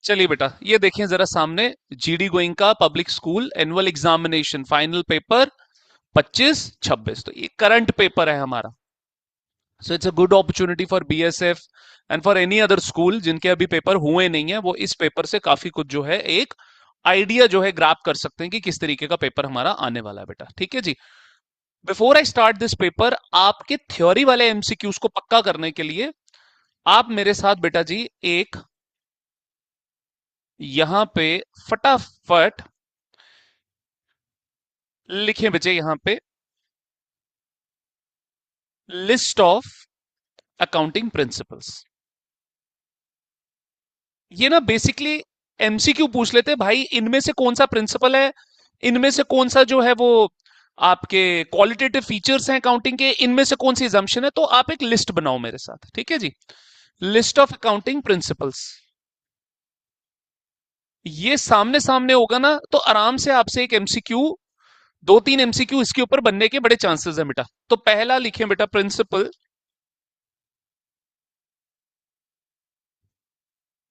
चलिए बेटा, ये देखिए जरा सामने, जीडी गोइंग का public school annual examination final paper 25-26, तो ये करंट पेपर है हमारा। So it's a good opportunity for BSF and for any other school जिनके अभी पेपर हुए नहीं है, वो इस पेपर से काफी कुछ जो है एक आइडिया जो है ग्रैप कर सकते हैं कि किस तरीके का पेपर हमारा आने वाला है बेटा। ठीक है जी। Before I start this paper, आपके थ्योरी वाले एमसीक्यूज को पक्का करने के लिए आप मेरे साथ बेटा जी एक यहां पे फटाफट लिखें बच्चे, यहां पे लिस्ट ऑफ अकाउंटिंग प्रिंसिपल्स। ये ना बेसिकली एमसीक्यू पूछ लेते हैं भाई, इनमें से कौन सा प्रिंसिपल है, इनमें से कौन सा जो है वो आपके क्वालिटेटिव फीचर्स हैं अकाउंटिंग के, इनमें से कौन सी एग्जाम्पशन है, तो आप एक लिस्ट बनाओ मेरे साथ। ठीक है जी। लिस्ट ऑफ अकाउंटिंग प्रिंसिपल्स, ये सामने सामने होगा ना तो आराम से आपसे एक एमसीक्यू, दो तीन एमसीक्यू इसके ऊपर बनने के बड़े चांसेस है बेटा। तो पहला लिखें बेटा, प्रिंसिपल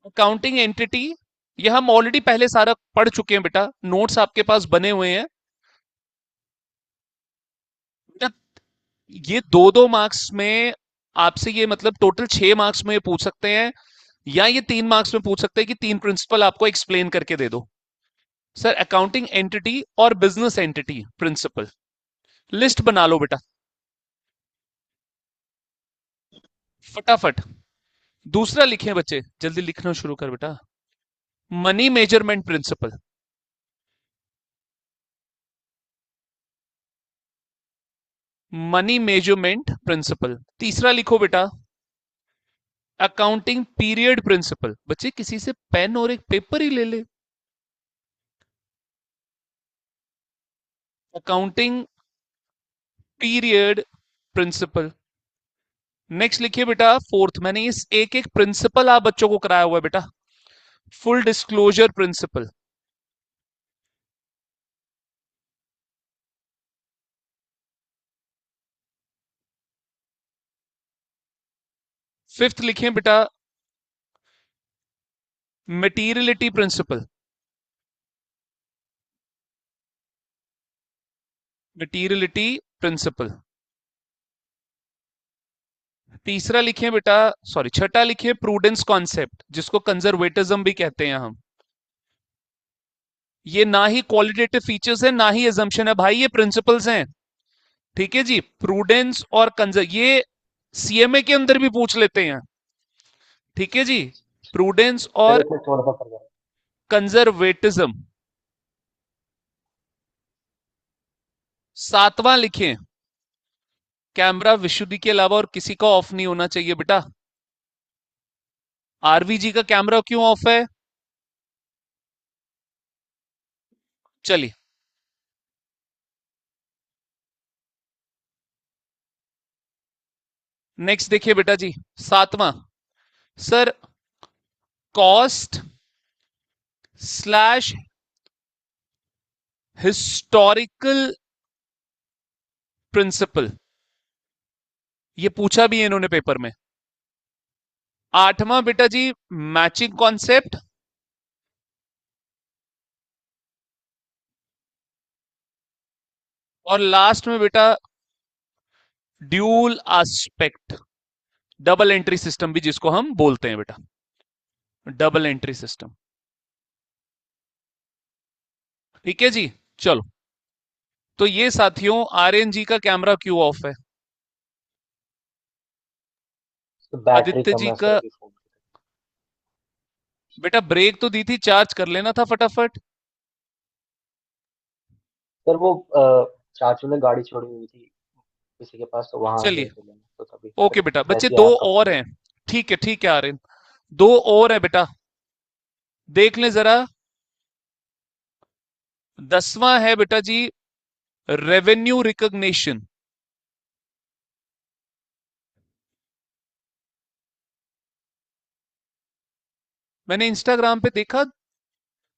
अकाउंटिंग एंटिटी। यह हम ऑलरेडी पहले सारा पढ़ चुके हैं बेटा, नोट्स आपके पास बने हुए हैं बेटा। ये दो दो मार्क्स में आपसे, ये मतलब टोटल 6 मार्क्स में पूछ सकते हैं, या ये 3 मार्क्स में पूछ सकते हैं कि तीन प्रिंसिपल आपको एक्सप्लेन करके दे दो। सर अकाउंटिंग एंटिटी और बिजनेस एंटिटी प्रिंसिपल, लिस्ट बना लो बेटा फटाफट। दूसरा लिखें बच्चे, जल्दी लिखना शुरू कर बेटा, money measurement principle. Money measurement principle. तीसरा लिखो बेटा, अकाउंटिंग पीरियड प्रिंसिपल। बच्चे किसी से पेन और एक पेपर ही ले ले। Accounting period principal. नेक्स्ट लिखिए बेटा फोर्थ, मैंने इस एक एक प्रिंसिपल आप बच्चों को कराया हुआ है बेटा, फुल डिस्क्लोजर प्रिंसिपल। फिफ्थ लिखें बेटा, मटीरियलिटी प्रिंसिपल। Materiality principal. तीसरा लिखें बेटा, सॉरी छठा लिखिए, प्रूडेंस कॉन्सेप्ट, जिसको कंजर्वेटिज्म भी कहते हैं हम। ये ना ही क्वालिटेटिव फीचर्स है ना ही एजम्पशन है भाई, ये प्रिंसिपल्स हैं। ठीक है जी। प्रूडेंस और कंजर, ये सीएमए के अंदर भी पूछ लेते हैं। ठीक है जी। प्रूडेंस सर और इसमें थोड़ा सा फर्क है। कंजर्वेटिज्म। सातवां लिखें, कैमरा विशुद्धि के अलावा और किसी का ऑफ नहीं होना चाहिए बेटा। आरवीजी का कैमरा क्यों ऑफ है? चलिए नेक्स्ट देखिए बेटा जी, सातवां, sir cost slash historical principle, ये पूछा भी है इन्होंने पेपर में। आठवां बेटा जी, मैचिंग कॉन्सेप्ट। और लास्ट में बेटा dual aspect, double entry system भी जिसको हम बोलते हैं बेटा, डबल एंट्री सिस्टम। ठीक है जी। चलो, तो ये साथियों आर्यन जी का कैमरा क्यों ऑफ है? तो बैटरी आदित्य कम जी है सर का, अभी फोन की। बेटा ब्रेक तो दी थी, चार्ज कर लेना था फटाफट। सर वो चाचू ने गाड़ी छोड़ी हुई थी किसी के पास, तो वहां गए चलिए थे लेने, तो तभी ओके बेटा, बच्चे वैसे ही दो आया आपका और फोन। हैं। ठीक है आर्यन, दो और है बेटा, देख ले जरा। 10वां है बेटा जी, रेवेन्यू रिकॉग्निशन। मैंने इंस्टाग्राम पे देखा,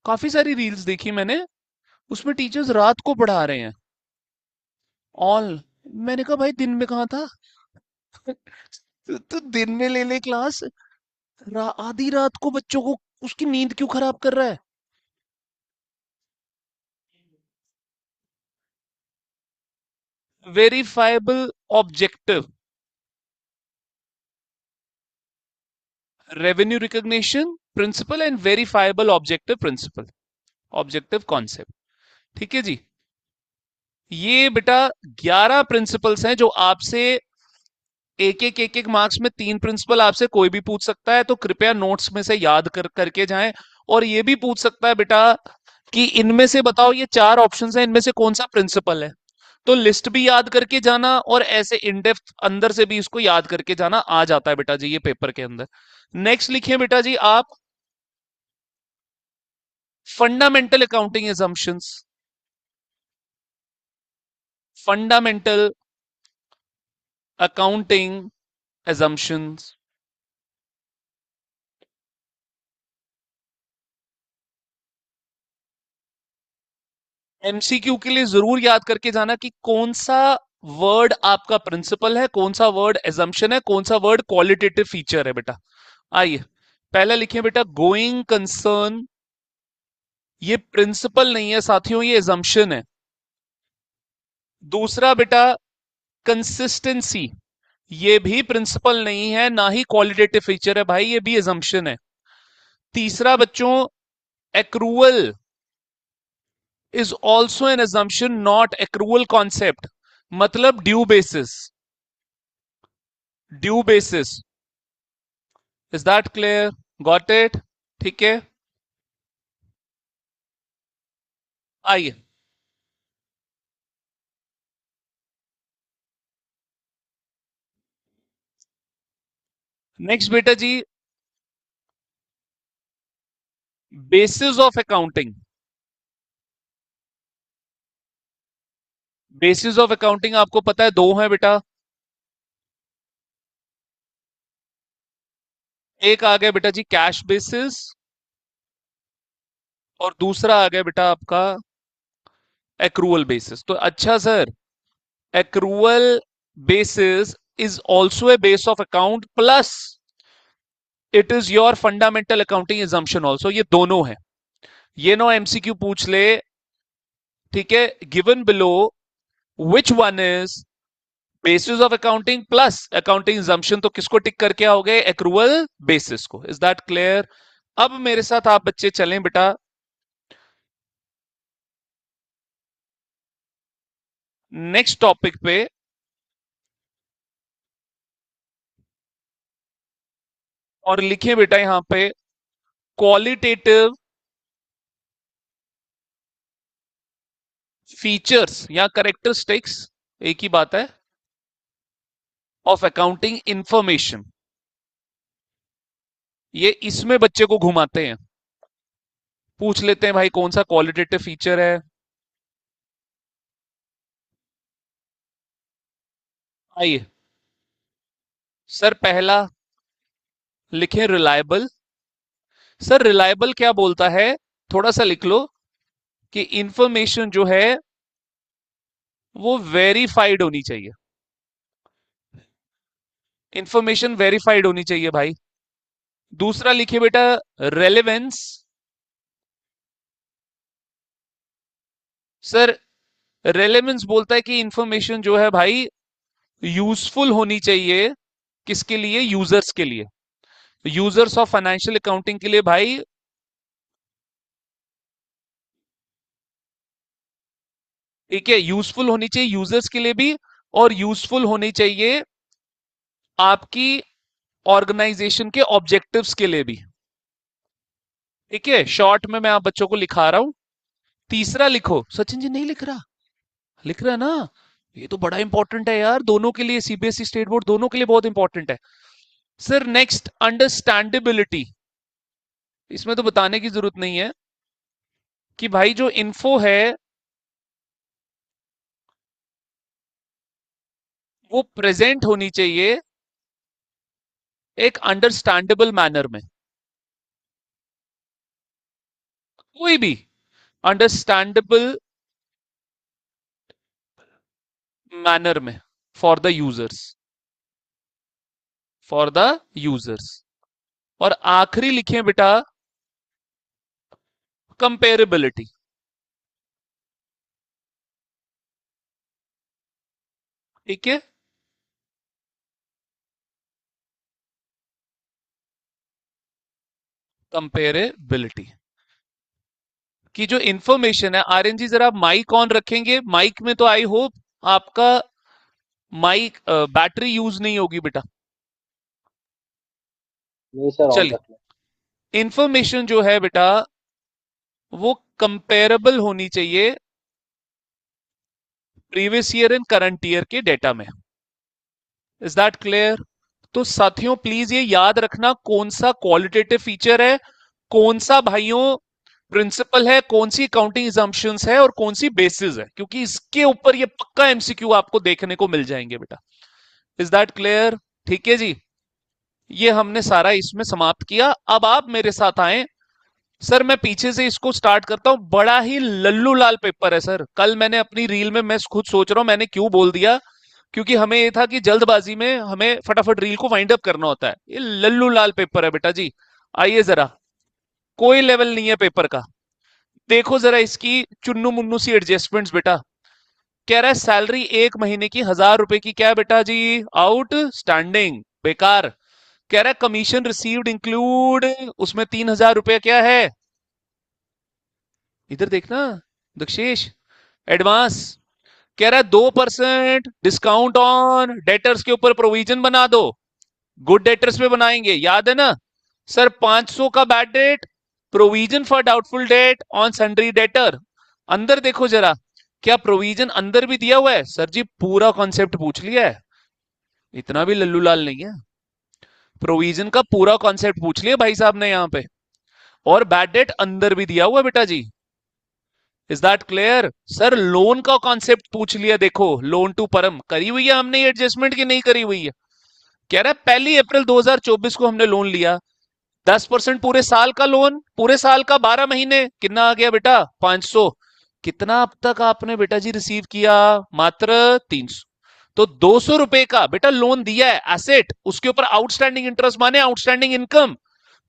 काफी सारी रील्स देखी मैंने, उसमें टीचर्स रात को पढ़ा रहे हैं ऑल। मैंने कहा भाई दिन में कहा था? तो दिन में ले ले क्लास, आधी रात को बच्चों को उसकी नींद क्यों खराब कर रहा है? Verifiable objective, revenue recognition principle and verifiable objective principle, objective concept. ठीक है जी। ये बेटा 11 प्रिंसिपल्स हैं जो आपसे एक एक मार्क्स में, 3 प्रिंसिपल आपसे कोई भी पूछ सकता है, तो कृपया नोट्स में से याद करके जाएं। और ये भी पूछ सकता है बेटा कि इनमें से बताओ, ये 4 ऑप्शंस हैं, इनमें से कौन सा प्रिंसिपल है। तो लिस्ट भी याद करके जाना और ऐसे इन डेप्थ अंदर से भी इसको याद करके जाना, आ जाता है बेटा जी ये पेपर के अंदर। नेक्स्ट लिखिए बेटा जी आप, fundamental accounting assumptions, fundamental accounting assumptions. MCQ के लिए जरूर याद करके जाना कि कौन सा वर्ड आपका प्रिंसिपल है, कौन सा वर्ड एजम्पशन है, कौन सा वर्ड क्वालिटेटिव फीचर है बेटा। आइए, पहला लिखिए बेटा गोइंग कंसर्न, ये प्रिंसिपल नहीं है साथियों, ये एजम्पशन है। दूसरा बेटा कंसिस्टेंसी, ये भी प्रिंसिपल नहीं है, ना ही क्वालिटेटिव फीचर है भाई, ये भी एजम्पशन है। तीसरा बच्चों accrual is also an assumption, not accrual concept, मतलब due basis, due basis. Is that clear? Got it? ठीक है। आइए, नेक्स्ट बेटा जी, basis of accounting. Basis of accounting आपको पता है दो है बेटा। एक आ गया बेटा जी कैश बेसिस, और दूसरा आ गया बेटा आपका एक्रूअल बेसिस। तो अच्छा sir, accrual basis is also a base of account plus it is your fundamental accounting assumption also, ये दोनों है। ये नो एमसीक्यू पूछ ले, ठीक है, given below which one is basis of accounting plus accounting assumption, तो किसको टिक करके आओगे? एक्रूअल बेसिस को। Is that clear? अब मेरे साथ आप बच्चे चलें बेटा नेक्स्ट टॉपिक पे, और लिखें बेटा यहां पे क्वालिटेटिव फीचर्स या करेक्टरिस्टिक्स, एक ही बात है, ऑफ अकाउंटिंग इंफॉर्मेशन। ये इसमें बच्चे को घुमाते हैं, पूछ लेते हैं भाई कौन सा क्वालिटेटिव फीचर है। आइए सर, पहला लिखें रिलायबल। सर रिलायबल क्या बोलता है, थोड़ा सा लिख लो कि इंफॉर्मेशन जो है वो वेरीफाइड होनी चाहिए, इंफॉर्मेशन वेरीफाइड होनी चाहिए भाई। दूसरा लिखिए बेटा रेलेवेंस। सर रेलेवेंस बोलता है कि इंफॉर्मेशन जो है भाई यूजफुल होनी चाहिए, किसके लिए? यूजर्स के लिए, यूजर्स ऑफ फाइनेंशियल अकाउंटिंग के लिए भाई। ठीक है, यूजफुल होनी चाहिए यूजर्स के लिए भी, और यूजफुल होनी चाहिए आपकी ऑर्गेनाइजेशन के ऑब्जेक्टिव्स के लिए भी। ठीक है, शॉर्ट में मैं आप बच्चों को लिखा रहा हूं। तीसरा लिखो, सचिन जी नहीं लिख रहा? लिख रहा है ना? ये तो बड़ा इंपॉर्टेंट है यार, दोनों के लिए, सीबीएसई स्टेट बोर्ड दोनों के लिए बहुत इंपॉर्टेंट है। सर नेक्स्ट अंडरस्टैंडेबिलिटी, इसमें तो बताने की जरूरत नहीं है कि भाई जो इन्फो है वो प्रेजेंट होनी चाहिए एक अंडरस्टैंडेबल मैनर में, कोई भी अंडरस्टैंडेबल मैनर में, for the users, for the users. और आखिरी लिखे बेटा कंपेरेबिलिटी। ठीक है, कंपेरेबिलिटी की जो इंफॉर्मेशन है। आर्यन जी जरा माइक ऑन रखेंगे, माइक में तो आई होप आपका माइक बैटरी यूज नहीं होगी बेटा। नहीं सर, ऑन चलिए, रखना। इंफॉर्मेशन जो है बेटा वो कंपेरेबल होनी चाहिए previous year and current year के डेटा में। Is that clear? तो साथियों प्लीज ये याद रखना कौन सा क्वालिटेटिव फीचर है, कौन सा भाइयों प्रिंसिपल है, कौन सी अकाउंटिंग एजम्पशंस है और कौन सी बेसिस है, क्योंकि इसके ऊपर ये पक्का एमसीक्यू आपको देखने को मिल जाएंगे बेटा। Is that clear? ठीक है जी, ये हमने सारा इसमें समाप्त किया। अब आप मेरे साथ आए सर, मैं पीछे से इसको स्टार्ट करता हूं। बड़ा ही लल्लू लाल पेपर है सर। कल मैंने अपनी रील में, मैं खुद सोच रहा हूं मैंने क्यों बोल दिया, क्योंकि हमें ये था कि जल्दबाजी में हमें फटाफट रील को वाइंड अप करना होता है। ये लल्लू लाल पेपर है बेटा जी। आइए जरा, कोई लेवल नहीं है पेपर का। देखो जरा इसकी चुन्नू मुन्नू सी एडजस्टमेंट्स बेटा। कह रहा है सैलरी एक महीने की 1,000 रुपए की, क्या है बेटा जी, आउटस्टैंडिंग, बेकार। कह रहा है कमीशन रिसीव्ड इंक्लूड, उसमें 3,000 रुपया क्या है, इधर देखना दक्षेश, एडवांस। कह रहा है 2% डिस्काउंट ऑन डेटर्स के ऊपर प्रोविजन बना दो। गुड डेटर्स पे बनाएंगे, याद है ना सर। 500 का bad debt, provision for doubtful debt on sundry debtor. अंदर देखो जरा, क्या प्रोविजन अंदर भी दिया हुआ है सर जी? पूरा कॉन्सेप्ट पूछ लिया है, इतना भी लल्लू लाल नहीं है। प्रोविजन का पूरा कॉन्सेप्ट पूछ लिया भाई साहब ने यहाँ पे, और बैड डेट अंदर भी दिया हुआ है बेटा जी। Is that clear sir? Loan का कॉन्सेप्ट पूछ लिया, देखो लोन टू परम करी हुई है हमने ये एडजस्टमेंट की नहीं करी हुई है। कह रहा है 1 अप्रैल 2024 को हमने लोन लिया, 10% पूरे साल का लोन, पूरे साल का 12 महीने, कितना आ गया बेटा, 500। कितना अब तक आपने बेटा जी रिसीव किया, मात्र 300। तो 200 रुपए का बेटा लोन दिया है एसेट, उसके ऊपर आउटस्टैंडिंग इंटरेस्ट माने आउटस्टैंडिंग इनकम।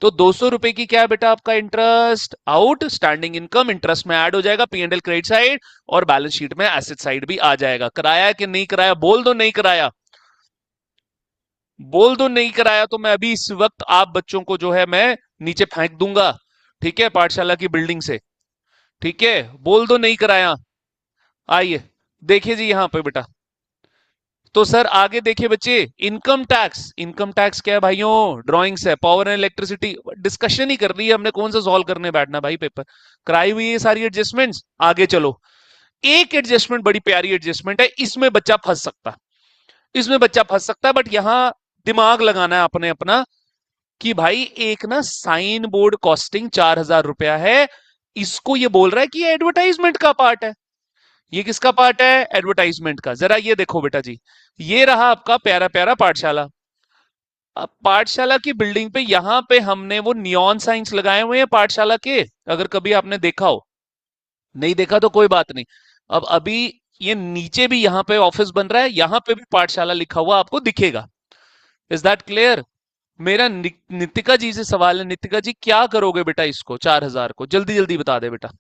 तो 200 रुपए की क्या है बेटा आपका इंटरेस्ट, आउटस्टैंडिंग इनकम, इंटरेस्ट में ऐड हो जाएगा पीएनएल क्रेडिट साइड, और बैलेंस शीट में एसेट साइड भी आ जाएगा। कराया कि नहीं कराया, बोल दो नहीं कराया, बोल दो नहीं कराया तो मैं अभी इस वक्त आप बच्चों को जो है मैं नीचे फेंक दूंगा, ठीक है, पाठशाला की बिल्डिंग से। ठीक है, बोल दो नहीं कराया। आइए देखिए जी यहां पे बेटा, तो सर आगे देखिए बच्चे, इनकम टैक्स। इनकम टैक्स क्या है भाइयों, ड्राइंग्स है, पावर एंड इलेक्ट्रिसिटी, डिस्कशन ही कर रही है हमने, कौन सा सॉल्व करने बैठना भाई पेपर। कराई हुई है सारी एडजस्टमेंट्स। आगे चलो, एक एडजस्टमेंट बड़ी प्यारी एडजस्टमेंट है, इसमें बच्चा फंस सकता है, इसमें बच्चा फंस सकता है, बट यहां दिमाग लगाना है अपने अपना, कि भाई एक ना साइन बोर्ड कॉस्टिंग 4,000 रुपया है, इसको ये बोल रहा है कि ये एडवर्टाइजमेंट का पार्ट है। ये किसका पार्ट है, एडवर्टाइजमेंट का। जरा ये देखो बेटा जी, ये रहा आपका प्यारा प्यारा पाठशाला। अब पाठशाला की बिल्डिंग पे यहां पे हमने वो नियॉन साइंस लगाए हुए हैं पाठशाला के, अगर कभी आपने देखा हो, नहीं देखा तो कोई बात नहीं। अब अभी ये नीचे भी यहाँ पे ऑफिस बन रहा है, यहां पे भी पाठशाला लिखा हुआ आपको दिखेगा। Is that clear? मेरा नितिका जी से सवाल है, नितिका जी क्या करोगे बेटा इसको, 4,000 को जल्दी जल्दी बता दे बेटा,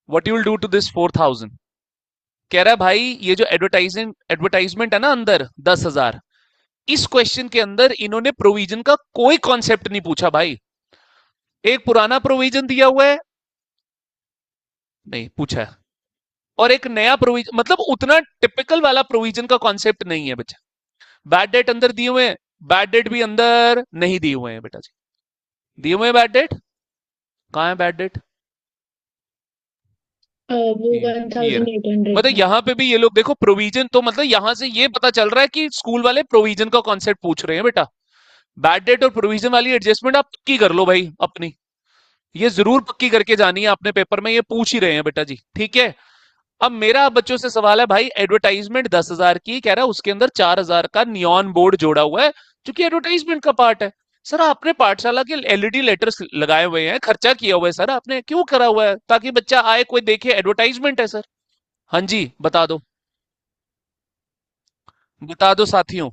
what you will do to this 4,000? कह रहा है भाई ये जो एडवर्टाइजमेंट है ना अंदर 10,000, इस क्वेश्चन के अंदर इन्होंने प्रोविजन का कोई कॉन्सेप्ट नहीं पूछा भाई। एक पुराना प्रोविजन दिया हुआ है, नहीं पूछा है, और एक नया प्रोविजन, मतलब उतना टिपिकल वाला प्रोविजन का कॉन्सेप्ट नहीं है बच्चा। बैड डेट अंदर दिए हुए हैं, बैड डेट भी अंदर नहीं दिए हुए हैं बेटा जी, दिए हुए हैं बैड डेट, कहाँ है बैड डेट, वो ये रहा। 1,800 मतलब में। यहाँ पे भी ये लोग देखो प्रोविजन, तो मतलब यहां से ये पता चल रहा है कि स्कूल वाले प्रोविजन का कॉन्सेप्ट पूछ रहे हैं बेटा। बैड डेट और प्रोविजन वाली एडजस्टमेंट आप पक्की कर लो भाई अपनी, ये जरूर पक्की करके जानी है आपने पेपर में, ये पूछ ही रहे हैं बेटा जी। ठीक है, अब मेरा बच्चों से सवाल है भाई, एडवर्टाइजमेंट 10,000 की, कह रहा है उसके अंदर 4,000 का नियॉन बोर्ड जोड़ा हुआ है जो कि एडवर्टाइजमेंट का पार्ट है। सर आपने पाठशाला के एलईडी लेटर्स लगाए हुए हैं, खर्चा किया हुआ है सर, आपने क्यों करा हुआ है, ताकि बच्चा आए कोई देखे एडवर्टाइजमेंट है सर। हाँ जी बता दो, बता दो साथियों,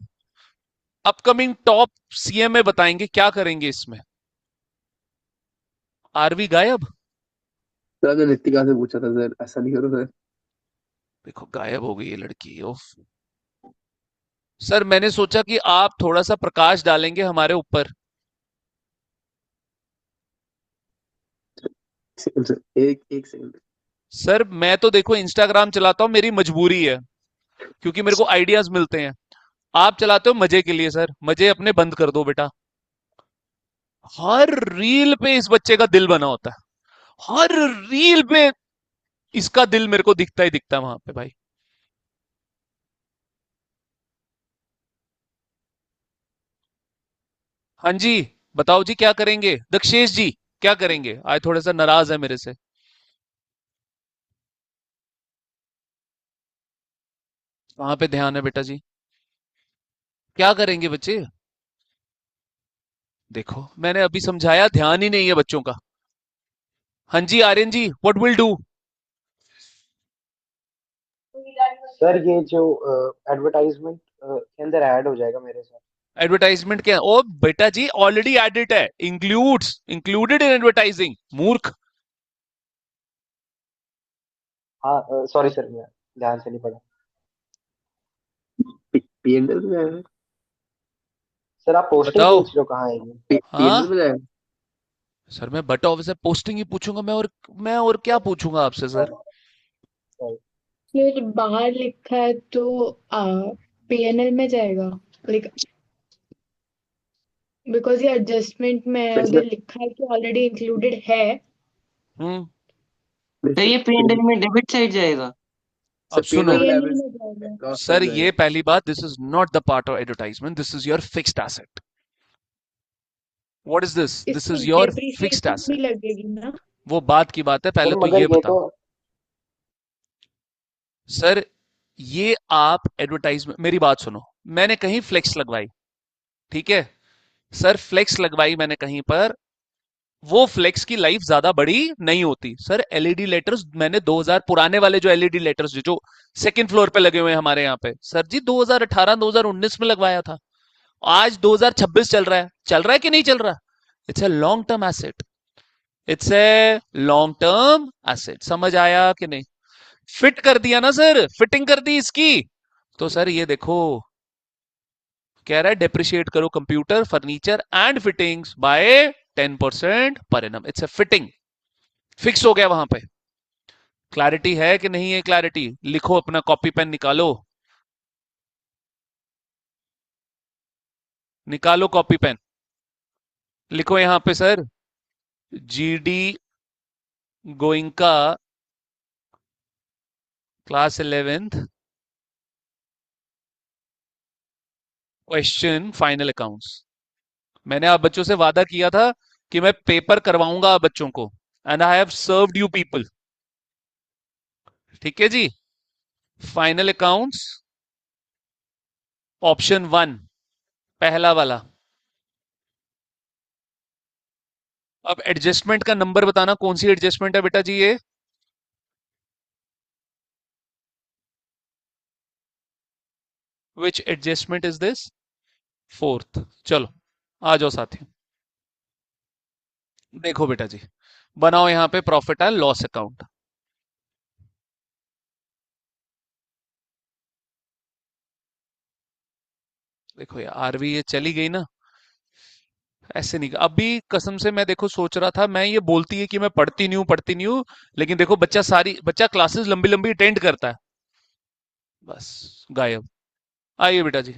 अपकमिंग टॉप सीएमए बताएंगे क्या करेंगे इसमें। आरवी गायब। सर आपने ऋतिका से पूछा था सर, ऐसा नहीं करो सर। देखो गायब हो गई ये लड़की। ओफ। सर मैंने सोचा कि आप थोड़ा सा प्रकाश डालेंगे हमारे ऊपर। सर, एक एक सेकंड। सर मैं तो देखो इंस्टाग्राम चलाता हूँ, मेरी मजबूरी है, क्योंकि मेरे को आइडियाज मिलते हैं। आप चलाते हो मजे के लिए सर, मजे अपने बंद कर दो बेटा। हर रील पे इस बच्चे का दिल बना होता है, हर रील पे इसका दिल मेरे को दिखता ही दिखता है वहां पे भाई। हाँ जी, बताओ जी क्या करेंगे दक्षेश जी, क्या करेंगे? आज थोड़ा सा नाराज है मेरे से। वहां पे ध्यान है बेटा जी। क्या करेंगे बच्चे? देखो मैंने अभी समझाया, ध्यान ही नहीं है बच्चों का। हाँ जी आर्यन जी, व्हाट विल डू? सर ये जो एडवर्टाइजमेंट के अंदर ऐड हो जाएगा मेरे साथ। एडवर्टाइजमेंट क्या? ओ बेटा जी ऑलरेडी एडिट है, इंक्लूड्स, इंक्लूडेड इन एडवर्टाइजिंग, मूर्ख। हाँ सॉरी सर, मैं ध्यान से नहीं पढ़ा। पीएनडल में जाएगा। सर आप पोस्टिंग बताओ। पूछ रहे हो कहाँ है ये? पीएनडल हाँ में जाएगा। सर, मैं बट ऑफिस से पोस्टिंग ही पूछूंगा मैं और क्या पूछूंगा आपसे सर? सॉरी। फिर बाहर लिखा है तो पीएनएल में जाएगा, लाइक बिकॉज ये एडजस्टमेंट में तो इसमें उधर लिखा है कि ऑलरेडी इंक्लूडेड है। हम्म। तो ये पीएनएल में डेबिट साइड जाएगा। अब सर सुनो पीएनडल में पीएनएल डेबिट में जाएगा। क्रॉस सर, साइड ये जाएगा। पहली बात, this is not the part of advertisement, this is your fixed asset. What is this? This इसमें इज योर फिक्स्ड डेप्रिसिएशन भी एसेट। लगेगी ना? वो बात की बात है, सर पहले तो मगर ये ये तो बताओ। सर आप एडवर्टाइजमेंट, मेरी बात सुनो, मैंने कहीं फ्लेक्स लगवाई, ठीक है? सर फ्लेक्स लगवाई मैंने कहीं पर, वो फ्लेक्स की लाइफ ज्यादा बड़ी नहीं होती सर। एलईडी लेटर्स मैंने 2000 पुराने वाले जो एलईडी लेटर्स जो सेकंड फ्लोर पे लगे हुए हैं हमारे यहाँ पे, सर जी 2018 2019 में लगवाया था। आज 2026 चल रहा है कि नहीं चल रहा? It's a long term asset, it's a long term asset. समझ आया कि नहीं? फिट कर दिया ना सर, फिटिंग कर दी इसकी। तो सर ये देखो, कह रहा है डेप्रिशिएट करो computer furniture and fittings by 10% पर annum. It's a fitting, fix हो गया वहां पे। क्लैरिटी है कि नहीं है? क्लैरिटी लिखो, अपना कॉपी पेन निकालो, निकालो कॉपी पेन, लिखो यहां पे sir, GD Goenka class 11th question final accounts. मैंने आप बच्चों से वादा किया था कि मैं पेपर करवाऊंगा आप बच्चों को, and I have served you people. ठीक है जी। फाइनल अकाउंट्स ऑप्शन 1, पहला वाला। अब एडजस्टमेंट का नंबर बताना, कौन सी एडजस्टमेंट है बेटा जी ये? विच एडजस्टमेंट इज दिस? फोर्थ। चलो आ जाओ साथियों, देखो बेटा जी, बनाओ यहां पे प्रॉफिट एंड लॉस अकाउंट। देखो यार, आरवी ये चली गई ना, ऐसे नहीं। अभी कसम से मैं देखो सोच रहा था, मैं ये बोलती है कि मैं पढ़ती नहीं हूँ, लेकिन देखो बच्चा क्लासेस लंबी लंबी अटेंड करता है, बस गायब। आइए बेटा जी।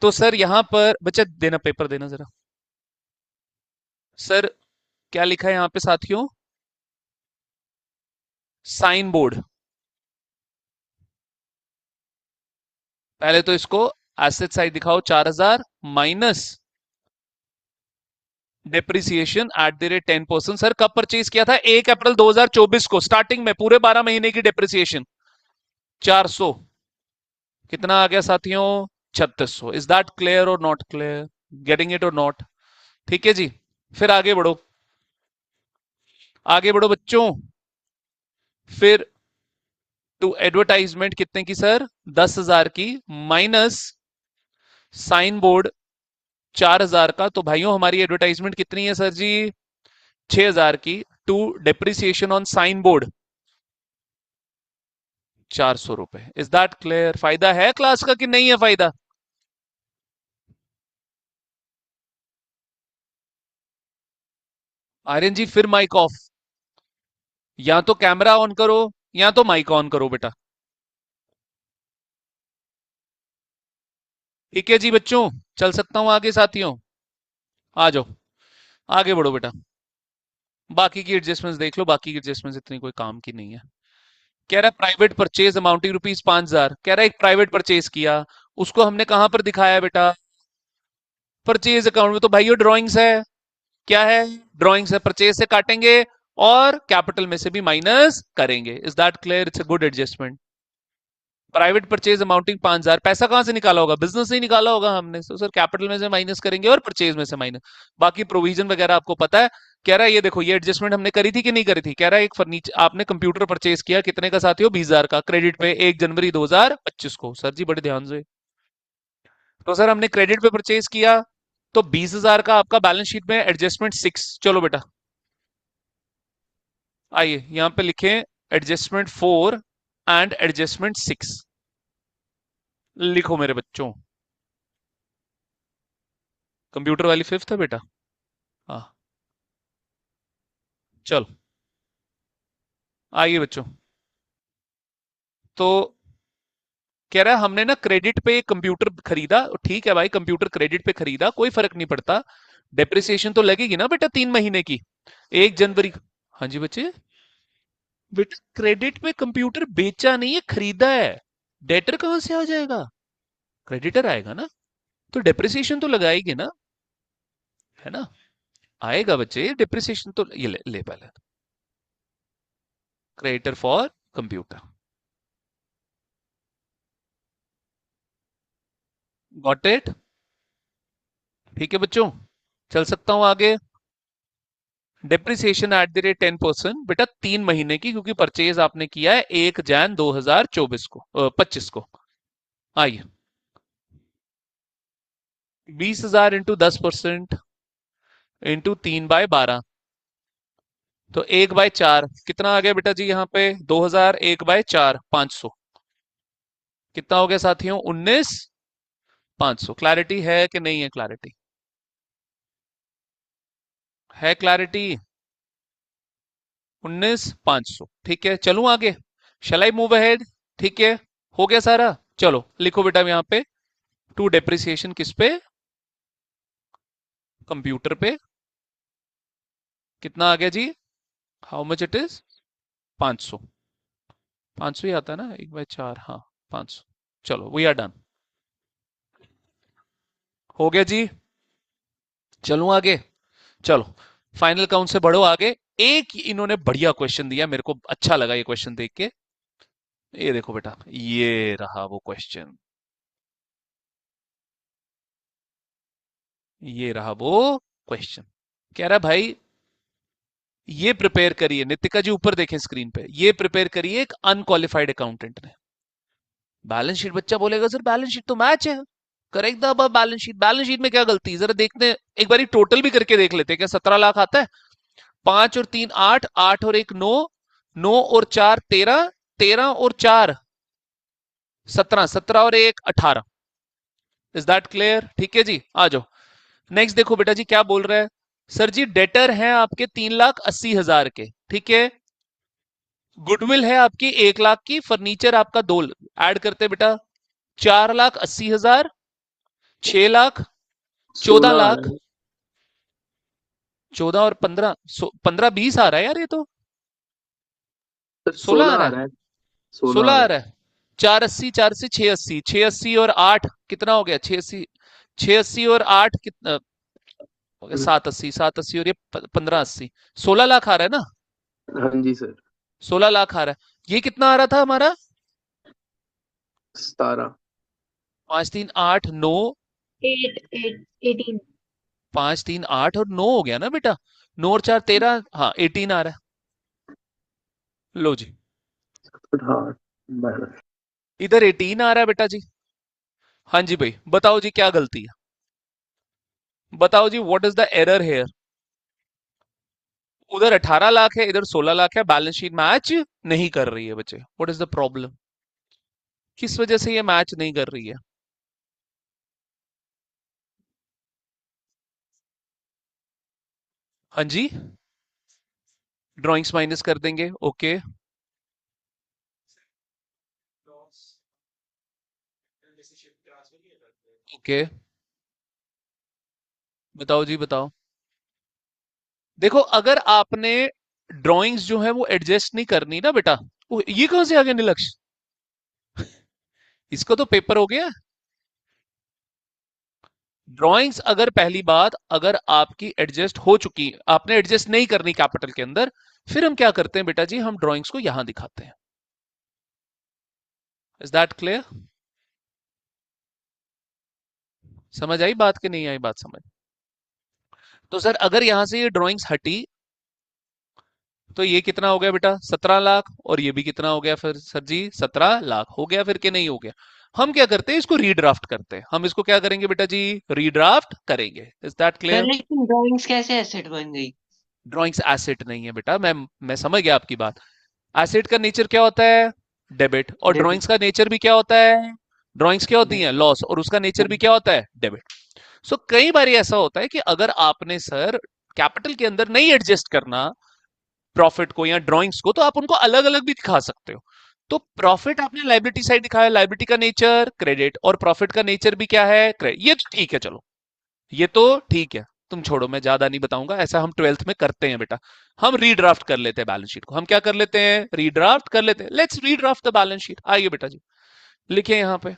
तो सर यहां पर बच्चा देना, पेपर देना जरा। सर क्या लिखा है यहां पे साथियों? Sign board. पहले तो इसको एसेट साइड दिखाओ, 4000 minus depreciation at the rate 10%। Sir कब परचेज किया था? 1 अप्रैल 2024 को, स्टार्टिंग में पूरे 12 महीने की डेप्रिसिएशन 400। कितना आ गया साथियों? 3600। इज दैट क्लियर और नॉट क्लियर? गेटिंग इट और नॉट? ठीक है जी। फिर आगे बढ़ो, आगे बढ़ो बच्चों। फिर टू एडवर्टाइजमेंट कितने की सर? 10,000 की, माइनस साइन बोर्ड 4,000 का। तो भाइयों हमारी एडवर्टाइजमेंट कितनी है सर जी? 6,000 की to depreciation on sign board 400 रुपए। Is that clear? फायदा है क्लास का कि नहीं है फायदा? आर्यन जी फिर माइक ऑफ, या तो कैमरा ऑन करो या तो माइक ऑन करो बेटा। ठीक है जी बच्चों, चल सकता हूं आगे साथियों? आ जाओ, आगे बढ़ो बेटा। बाकी की एडजस्टमेंट्स देख लो, बाकी की एडजस्टमेंट्स इतनी कोई काम की नहीं है। कह रहा है प्राइवेट परचेज अमाउंटिंग रुपीज 5,000, कह रहा है एक प्राइवेट परचेज किया, उसको हमने कहां पर दिखाया है बेटा? परचेज अकाउंट में। तो भाई ड्रॉइंग्स है, क्या है? ड्रॉइंग्स है, परचेज से काटेंगे और कैपिटल में से भी माइनस करेंगे। Is that clear? It's a good adjustment. Private purchase amounting 5,000, पैसा कहां से निकाला होगा? बिजनेस से ही निकाला होगा हमने। तो सर कैपिटल में से माइनस करेंगे और परचेज में से माइनस, बाकी प्रोविजन वगैरह आपको पता है। कह रहा है ये देखो, ये एडजस्टमेंट हमने करी थी कि नहीं करी थी? कह रहा है एक फर्नीचर आपने कंप्यूटर परचेज किया, कितने का साथियों? 20,000 का, क्रेडिट पे 1 जनवरी 2025 को। सर जी बड़े ध्यान से। तो सर हमने क्रेडिट पे परचेज किया, तो 20,000 का आपका बैलेंस शीट में एडजस्टमेंट 6। चलो बेटा आइए यहां पे लिखें एडजस्टमेंट 4 एंड एडजस्टमेंट 6। लिखो मेरे बच्चों। कंप्यूटर वाली 5th है बेटा? हाँ चलो आइए बच्चों। तो कह रहा है हमने ना क्रेडिट पे कंप्यूटर खरीदा, ठीक है भाई, कंप्यूटर क्रेडिट पे खरीदा, कोई फर्क नहीं पड़ता। डेप्रिसिएशन तो लगेगी ना बेटा 3 महीने की, 1 जनवरी। हाँ जी बच्चे, बेटा क्रेडिट पे कंप्यूटर बेचा नहीं है, खरीदा है। डेटर कहां से आ जाएगा? क्रेडिटर आएगा ना, तो डेप्रिसिएशन तो लगाएगी ना, है ना? आएगा बच्चे डेप्रिसिएशन तो। ये ले पहले creditor for computer. Got it? ठीक है बच्चों, चल सकता हूं आगे। डेप्रिसिएशन एट द रेट 10% बेटा 3 महीने की, क्योंकि परचेज आपने किया है 1 जैन 2024 को 25 को। आइए 20,000 इंटू 10% इंटू 3/12, तो 1/4 कितना आ गया बेटा जी? यहाँ पे 2,000, 1/4 500, कितना हो गया साथियों? 19,500। क्लैरिटी है कि नहीं है? क्लैरिटी है? क्लैरिटी? 19,500। ठीक है, चलूं आगे? शैल आई मूव अहेड? ठीक है, हो गया सारा। चलो लिखो बेटा यहाँ पे टू डेप्रिसिएशन किस पे? कंप्यूटर पे। कितना आ गया जी? How much it is? 500। 500 ही आता है ना, 1/4, हाँ 500। चलो वी आर डन, हो गया जी। चलूं आगे? चलो फाइनल काउंट से बढ़ो आगे। एक इन्होंने बढ़िया क्वेश्चन दिया, मेरे को अच्छा लगा ये क्वेश्चन देख के। ये देखो बेटा, ये रहा वो क्वेश्चन, ये रहा वो क्वेश्चन। कह रहा भाई ये प्रिपेयर करिए, नितिका जी ऊपर देखें स्क्रीन पे, ये प्रिपेयर करिए एक अनक्वालिफाइड अकाउंटेंट ने। बैलेंस शीट, बच्चा बोलेगा सर बैलेंस शीट तो मैच है, correct the above balance sheet. Balance sheet में क्या गलती है? जरा देखते हैं, एक बार टोटल भी करके देख लेते हैं। क्या 17 लाख आता है? 5 और 3 8, 8 और 1 9, 9 और 4 13, 13 और 4 17, 17 और 1 18। Is that clear? ठीक है जी, आ जाओ नेक्स्ट। देखो बेटा जी क्या बोल रहा है, सर जी डेटर हैं आपके 3,80,000 के, ठीक है। गुडविल है आपकी 1 लाख की, फर्नीचर आपका 2, ऐड करते बेटा 4,80,000, 6 लाख, 14 16 आ लाख रहा है 14 और 15, 15 20 आ रहा है यार, ये तो सर, 16 आ 16 रहा आ है, रहा है, 16 16 आ आ रहा रहा है। 480, 4 से 680, 680 और 8 कितना हो गया? 680, 680 और 8 कितना हो गया? है। 780, 780 और ये 1580, 16 लाख आ रहा है ना? हाँ जी सर। 16 लाख आ रहा है। ये कितना आ रहा था हमारा? 17। 5 3 8 9, 18। 5 3 8 और 9 हो गया ना बेटा? 9 और 4 13, हाँ 18 आ रहा है। लो जी, हाँ माइनस। इधर 18 आ रहा है बेटा जी। हाँ जी भाई, बताओ जी क्या गलती है? बताओ जी what is the error here? उधर 18 लाख है, इधर 16 लाख है, बैलेंस शीट मैच नहीं कर रही है बच्चे। What is the problem? किस वजह से ये मैच नहीं कर रही है? हाँ जी, ड्राइंग्स माइनस कर देंगे, ओके। ओके, बताओ जी बताओ। देखो, अगर आपने ड्राइंग्स जो है वो एडजस्ट नहीं करनी ना बेटा, ये कहां से आ गया निलक्ष? इसको तो पेपर हो गया। ड्राइंग्स अगर पहली बात अगर आपकी एडजस्ट हो चुकी, आपने एडजस्ट नहीं करनी कैपिटल के अंदर, फिर हम क्या करते हैं बेटा जी, हम ड्राइंग्स को यहां दिखाते हैं। Is that clear? समझ आई बात कि नहीं आई बात समझ? तो सर अगर यहां से ये ड्राइंग्स हटी, तो ये कितना हो गया बेटा? 17 लाख। और ये भी कितना हो गया फिर सर जी? 17 लाख हो गया फिर, कि नहीं हो गया? हम क्या करते हैं, इसको रीड्राफ्ट करते हैं। हम इसको क्या करेंगे बेटा जी? रीड्राफ्ट करेंगे। Is that sir clear? लेकिन ड्राइंग्स कैसे एसेट बन गई? ड्राइंग्स एसेट नहीं है बेटा, मैं समझ गया आपकी बात। एसेट का नेचर क्या होता है? डेबिट। और डेबिट। ड्राइंग्स का नेचर भी क्या होता है? ड्राइंग्स क्या होती हैं? डेबिट। लॉस। और उसका नेचर भी क्या होता है? डेबिट। सो कई बार ऐसा होता है कि अगर आपने सर कैपिटल के अंदर नहीं एडजस्ट करना प्रॉफिट को या ड्राइंग्स को, तो आप उनको अलग अलग भी दिखा सकते हो। तो प्रॉफिट आपने लाइबिलिटी साइड दिखाया, लाइबिलिटी का नेचर क्रेडिट, और प्रॉफिट का नेचर भी क्या है? क्रेडिट। ये तो ठीक है, चलो ये तो ठीक है। तुम छोड़ो, मैं ज्यादा नहीं बताऊंगा, ऐसा हम 12th में करते हैं बेटा। हम रीड्राफ्ट कर लेते हैं बैलेंस शीट को। हम क्या कर लेते हैं? रीड्राफ्ट कर लेते हैं। Let's redraft the balance sheet. आइए बेटा जी, लिखिए यहां पे,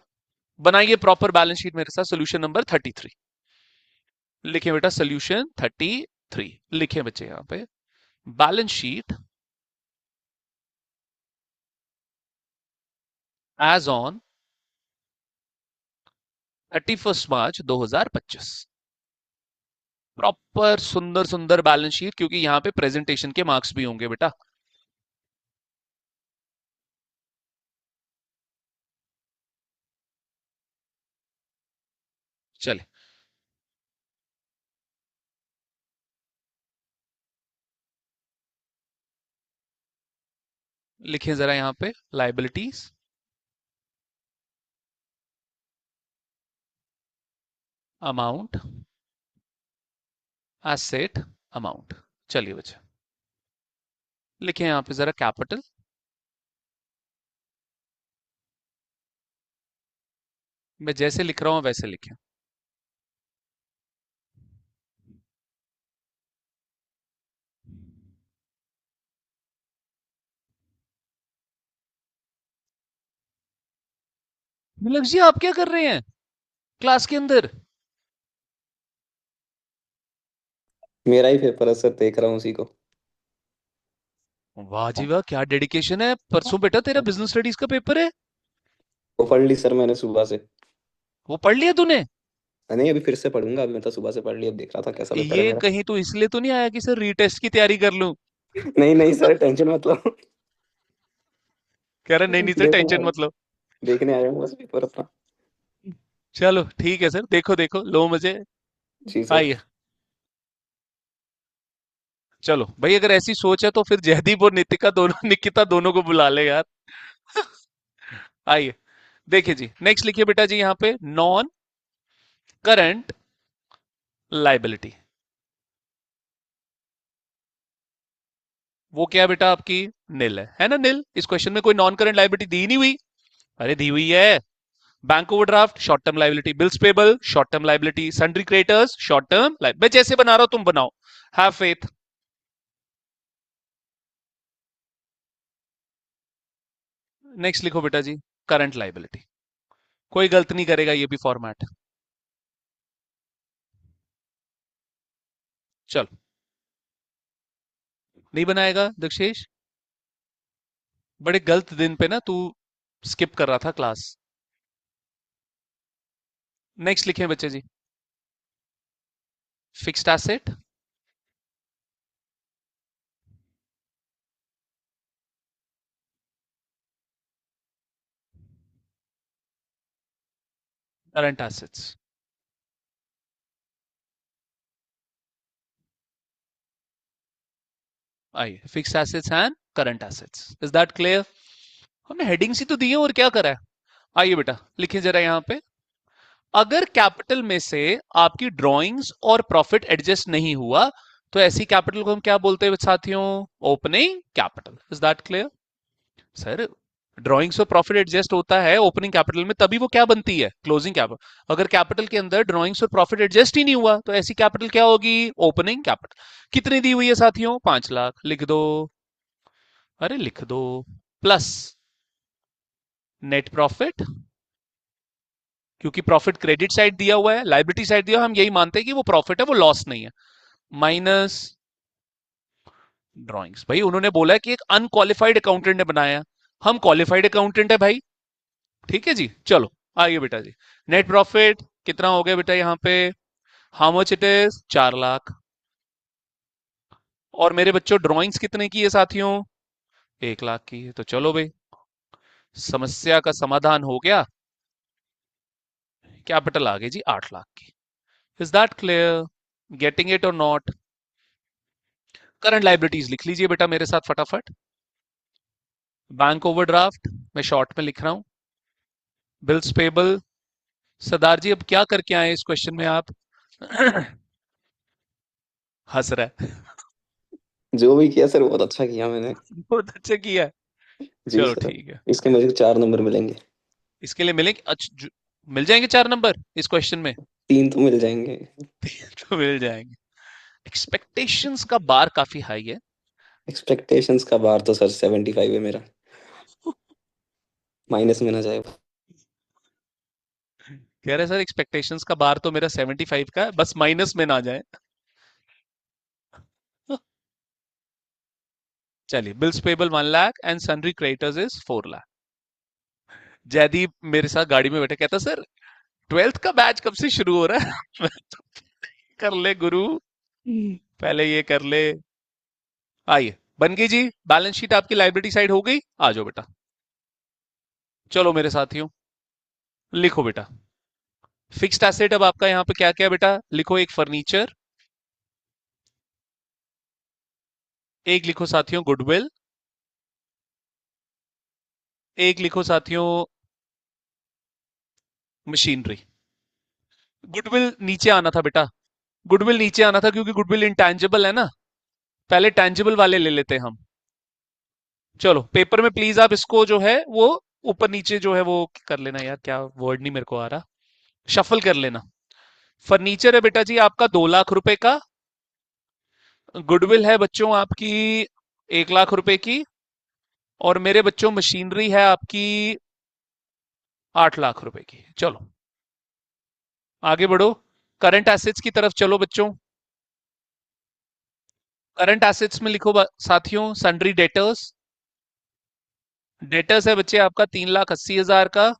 बनाइए प्रॉपर बैलेंस शीट मेरे साथ। सोल्यूशन नंबर 33 लिखिए बेटा, सोल्यूशन 33 लिखिए बच्चे यहां पे। Balance sheet as on 31 March 2025। Proper सुंदर सुंदर बैलेंस शीट, क्योंकि यहां पे प्रेजेंटेशन के मार्क्स भी होंगे बेटा। चले, लिखिए जरा यहां पे, लाइबिलिटीज, अमाउंट, एसेट, अमाउंट। चलिए बच्चे, लिखिए यहां पे जरा कैपिटल। मैं जैसे लिख रहा हूं वैसे लिखें। लक्ष्य जी, आप क्या कर रहे हैं क्लास के अंदर? मेरा ही पेपर है सर, देख रहा हूँ उसी को। वाह जी वाह, क्या डेडिकेशन है। परसों बेटा तेरा बिजनेस स्टडीज का पेपर है। वो पढ़ ली सर मैंने सुबह से। वो पढ़ लिया तूने? नहीं, अभी फिर से पढ़ूंगा। अभी मैं तो सुबह से पढ़ ली, अब देख रहा था कैसा पेपर है ये मेरा। कहीं तो इसलिए तो नहीं आया कि सर रीटेस्ट की तैयारी कर लूं? नहीं नहीं सर, टेंशन मत लो। कह रहा नहीं नहीं सर, देखने टेंशन आया, मत लो। देखने आया हूँ बस पेपर अपना। चलो ठीक है सर, देखो देखो, लो मजे। जी सर। आइए, चलो भाई, अगर ऐसी सोच है तो फिर जयदीप और नितिका दोनों निकिता दोनों को बुला ले यार। आइए, देखिए जी, नेक्स्ट लिखिए बेटा जी यहां पे, नॉन करंट लाइबिलिटी। वो क्या है बेटा आपकी? निल है ना? निल। इस क्वेश्चन में कोई नॉन करंट लाइबिलिटी दी नहीं हुई। अरे दी हुई है। Bank overdraft short term liability, bills payable short term liability, sundry creditors short term liability. मैं जैसे बना रहा हूं तुम बनाओ, हैव फेथ। नेक्स्ट लिखो बेटा जी, करंट लाइबिलिटी। कोई गलत नहीं करेगा, ये भी फॉर्मेट। चलो, नहीं बनाएगा दक्षेश? बड़े गलत दिन पे ना तू स्किप कर रहा था क्लास। नेक्स्ट लिखे बच्चे जी, फिक्स्ड एसेट, करंट एसेट्स। आइए, fixed assets and current assets, is that clear? हमने हेडिंग्स ही तो दी है और क्या करा है। आइए बेटा लिखिए जरा यहाँ पे, अगर कैपिटल में से आपकी ड्राइंग्स और प्रॉफिट एडजस्ट नहीं हुआ तो ऐसी कैपिटल को हम क्या बोलते हैं साथियों? Opening capital. Is that clear? Sir drawings और प्रॉफिट एडजस्ट होता है ओपनिंग कैपिटल में, तभी वो क्या बनती है? Closing capital. अगर कैपिटल के अंदर ड्राइंग्स और प्रॉफिट एडजस्ट ही नहीं हुआ तो ऐसी कैपिटल क्या होगी? Opening capital. कितनी दी हुई है साथियों? 5 लाख। लिख दो, अरे लिख दो, प्लस नेट प्रॉफिट, क्योंकि प्रॉफिट क्रेडिट साइड दिया हुआ है, लाइबिलिटी साइड दिया हुआ है, हम यही मानते हैं कि वो प्रॉफिट है, वो लॉस नहीं है, माइनस ड्राइंग्स। भाई उन्होंने बोला है कि एक अनक्वालिफाइड अकाउंटेंट ने बनाया, हम क्वालिफाइड अकाउंटेंट है भाई। ठीक है जी, चलो आइए बेटा जी, नेट प्रॉफिट कितना हो गया बेटा यहाँ पे? How much it is? 4 lakh. और मेरे बच्चों ड्राइंग्स कितने की है साथियों? 1 लाख की है। तो चलो भाई, समस्या का समाधान हो गया, कैपिटल आ गई जी 8 लाख की। Is that clear? Getting it और नॉट? करंट लाइबिलिटीज लिख लीजिए बेटा मेरे साथ फटाफट। बैंक ओवरड्राफ्ट मैं शॉर्ट में लिख रहा हूं, बिल्स पेबल। सरदार जी अब क्या करके आए इस क्वेश्चन में आप? हंस रहा है। जो भी किया सर बहुत अच्छा किया मैंने। बहुत अच्छा किया है। जी चलो सर, ठीक है, इसके मुझे 4 नंबर मिलेंगे। इसके लिए मिलेंगे, अच्छा मिल जाएंगे 4 नंबर इस क्वेश्चन में? 3 तो मिल जाएंगे। तो मिल जाएंगे। एक्सपेक्टेशंस का बार काफी हाई है। एक्सपेक्टेशंस का बार तो सर 75 है मेरा, माइनस में ना जाए। कह रहे सर एक्सपेक्टेशंस का बार तो मेरा 75 का है, बस माइनस में ना जाए। चलिए, bills payable 1 lakh and sundry creditors is 4 lakh. Jaideep मेरे साथ गाड़ी में बैठे कहता सर 12th का बैच कब से शुरू हो रहा है? मैं तो, कर ले गुरु, पहले ये कर ले। आइए बन गई जी बैलेंस शीट, आपकी लाइबिलिटी साइड हो गई। आ जाओ बेटा, चलो मेरे साथियों लिखो बेटा, फिक्स्ड एसेट अब आपका यहाँ पे क्या क्या बेटा? लिखो, एक फर्नीचर, एक लिखो साथियों गुडविल, एक लिखो साथियों मशीनरी। गुडविल नीचे आना था बेटा, गुडविल नीचे आना था क्योंकि गुडविल इंटेंजिबल है ना, पहले टेंजिबल वाले ले लेते हैं हम। चलो पेपर में प्लीज आप इसको जो है वो ऊपर नीचे जो है वो कर लेना यार, क्या वर्ड नहीं मेरे को आ रहा, शफल कर लेना। फर्नीचर है बेटा जी आपका 2 लाख रुपए का, गुडविल है बच्चों आपकी 1 लाख रुपए की, और मेरे बच्चों मशीनरी है आपकी 8 लाख रुपए की। चलो आगे बढ़ो, करंट एसेट्स की तरफ चलो बच्चों। करंट एसेट्स में लिखो साथियों सन्ड्री डेटर्स। डेटर्स है बच्चे आपका 3,80,000 का।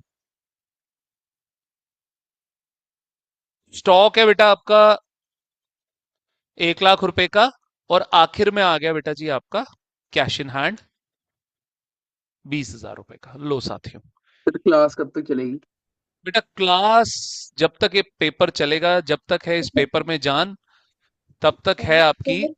स्टॉक है बेटा आपका 1 लाख रुपए का, और आखिर में आ गया बेटा जी आपका कैश इन हैंड 20,000 रुपए का। लो साथियों, फिर क्लास कब तक चलेगी? बेटा क्लास जब तक ये पेपर चलेगा, जब तक है इस पेपर में जान, तब तक है आपकी। सर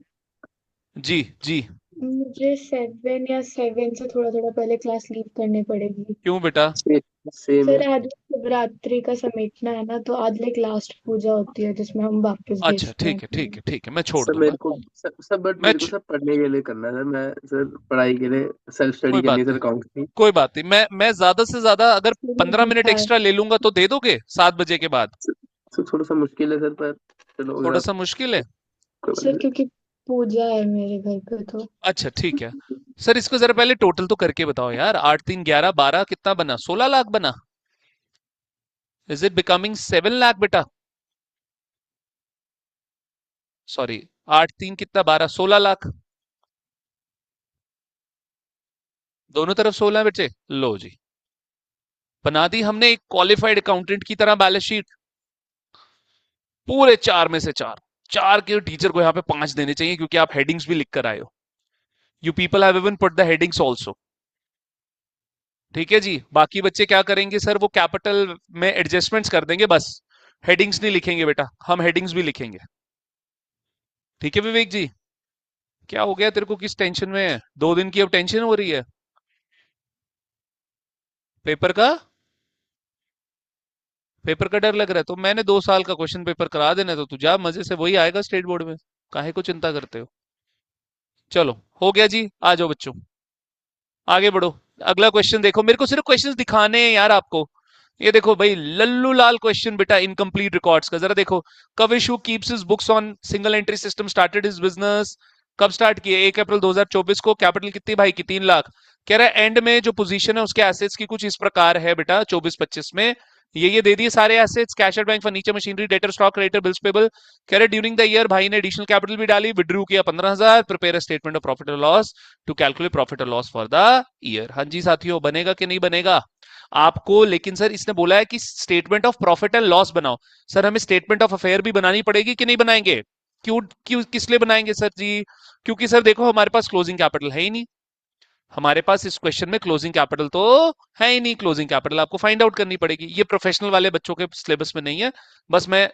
जी जी। मुझे 7 से थोड़ा थोड़ा पहले क्लास लीव करनी पड़ेगी। क्यों बेटा? सेम सर है। आज शिवरात्रि का समेटना है ना, तो आज लाइक लास्ट पूजा होती है जिसमें हम वापस अच्छा भेजते हैं ठीक है ठीक है ठीक है, मैं छोड़ सब दूंगा। मेरे को सब बट मैं मेरे को सब पढ़ने के लिए करना है सर। मैं सर पढ़ाई के लिए सेल्फ कोई स्टडी करनी बात है सर, नहीं, अकाउंट की। कोई बात नहीं, मैं ज्यादा से ज्यादा अगर 15 मिनट लिखा है एक्स्ट्रा ले लूंगा तो दे दोगे 7 बजे के बाद? सर थोड़ा सा मुश्किल है सर, पर चलो अगर थोड़ा आप सा मुश्किल है। कोई बात सर, नहीं। क्योंकि पूजा है मेरे घर पे तो। अच्छा ठीक है। सर इसको जरा पहले टोटल तो करके बताओ यार, 8 3 11 12 कितना बना? 16 लाख बना। इज इट बिकमिंग 7 लाख बेटा? सॉरी, 8 3 कितना? 12, 16 लाख। दोनों तरफ 16 है बच्चे। लो जी, बना दी हमने एक क्वालिफाइड अकाउंटेंट की तरह बैलेंस शीट। पूरे 4 में से 4, 4 के टीचर को यहाँ पे 5 देने चाहिए, क्योंकि आप हेडिंग्स भी लिख कर आए हो। You people have even put the headings also. ठीक है जी, बाकी बच्चे क्या करेंगे सर, वो कैपिटल में एडजस्टमेंट्स कर देंगे बस, हेडिंग्स नहीं लिखेंगे बेटा, हम हेडिंग्स भी लिखेंगे। ठीक है विवेक जी? क्या हो गया तेरे को, किस टेंशन में है? 2 दिन की अब टेंशन हो रही है पेपर का? पेपर का डर लग रहा है? तो मैंने 2 साल का क्वेश्चन पेपर करा देना, तो तू जा मजे से, वही आएगा स्टेट बोर्ड में। काहे को चिंता करते हो? चलो, हो गया जी, आ जाओ बच्चों, आगे बढ़ो। अगला क्वेश्चन देखो, मेरे को सिर्फ क्वेश्चंस दिखाने हैं यार आपको। ये देखो भाई, लल्लू लाल क्वेश्चन बेटा, इनकम्प्लीट रिकॉर्ड्स का। जरा देखो, Kavishu keeps his books on single entry system, started his business. कब स्टार्ट किए? 1 अप्रैल 2024 को। कैपिटल कितनी भाई की? 3 लाख। कह रहा है एंड में जो पोजीशन है उसके एसेट्स की कुछ इस प्रकार है बेटा, 24-25 में ये दे दिए सारे assets, cash at bank, furniture, machinery, debtor, stock, creditor, bills payable. कह रहे ड्यूरिंग द ईयर भाई ने एडिशनल कैपिटल भी डाली, विड्रू किया 15,000। प्रिपेयर स्टेटमेंट ऑफ प्रॉफिट और लॉस टू कैलकुलेट प्रॉफिट और लॉस फॉर द ईयर। हाँ जी साथियों, बनेगा कि नहीं बनेगा आपको? लेकिन सर इसने बोला है कि statement of profit and loss बनाओ। सर हमें स्टेटमेंट ऑफ अफेयर भी बनानी पड़ेगी कि नहीं बनाएंगे? क्यों क्यों किस लिए बनाएंगे सर जी? क्योंकि सर देखो, हमारे पास क्लोजिंग कैपिटल है ही नहीं। हमारे पास इस क्वेश्चन में क्लोजिंग कैपिटल तो है ही नहीं। क्लोजिंग कैपिटल आपको फाइंड आउट करनी पड़ेगी, ये प्रोफेशनल वाले बच्चों के सिलेबस में नहीं है। बस मैं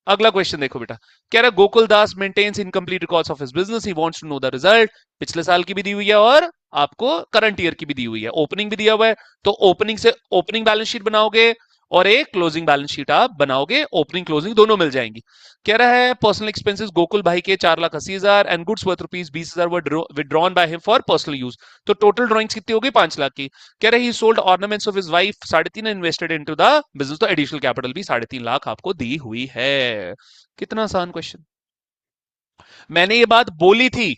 अगला क्वेश्चन देखो बेटा। कह रहा है Gokul Das maintains incomplete records of his business, he wants to know the result. पिछले साल की भी दी हुई है और आपको करंट ईयर की भी दी हुई है, ओपनिंग भी दिया हुआ है। तो ओपनिंग से ओपनिंग बैलेंस शीट बनाओगे और एक क्लोजिंग बैलेंस शीट आप बनाओगे, ओपनिंग क्लोजिंग दोनों मिल जाएंगी। कह रहा है पर्सनल एक्सपेंसेस गोकुल भाई के 4,80,000 and goods worth ₹20,000 were withdrawn by him for personal use. तो टोटल ड्रॉइंग्स कितनी होगी? 5 लाख की। कह रहे ही sold ornaments of his wife 3.5 invested into the business, तो एडिशनल कैपिटल भी 3.5 लाख आपको दी हुई है। कितना आसान क्वेश्चन। मैंने ये बात बोली थी,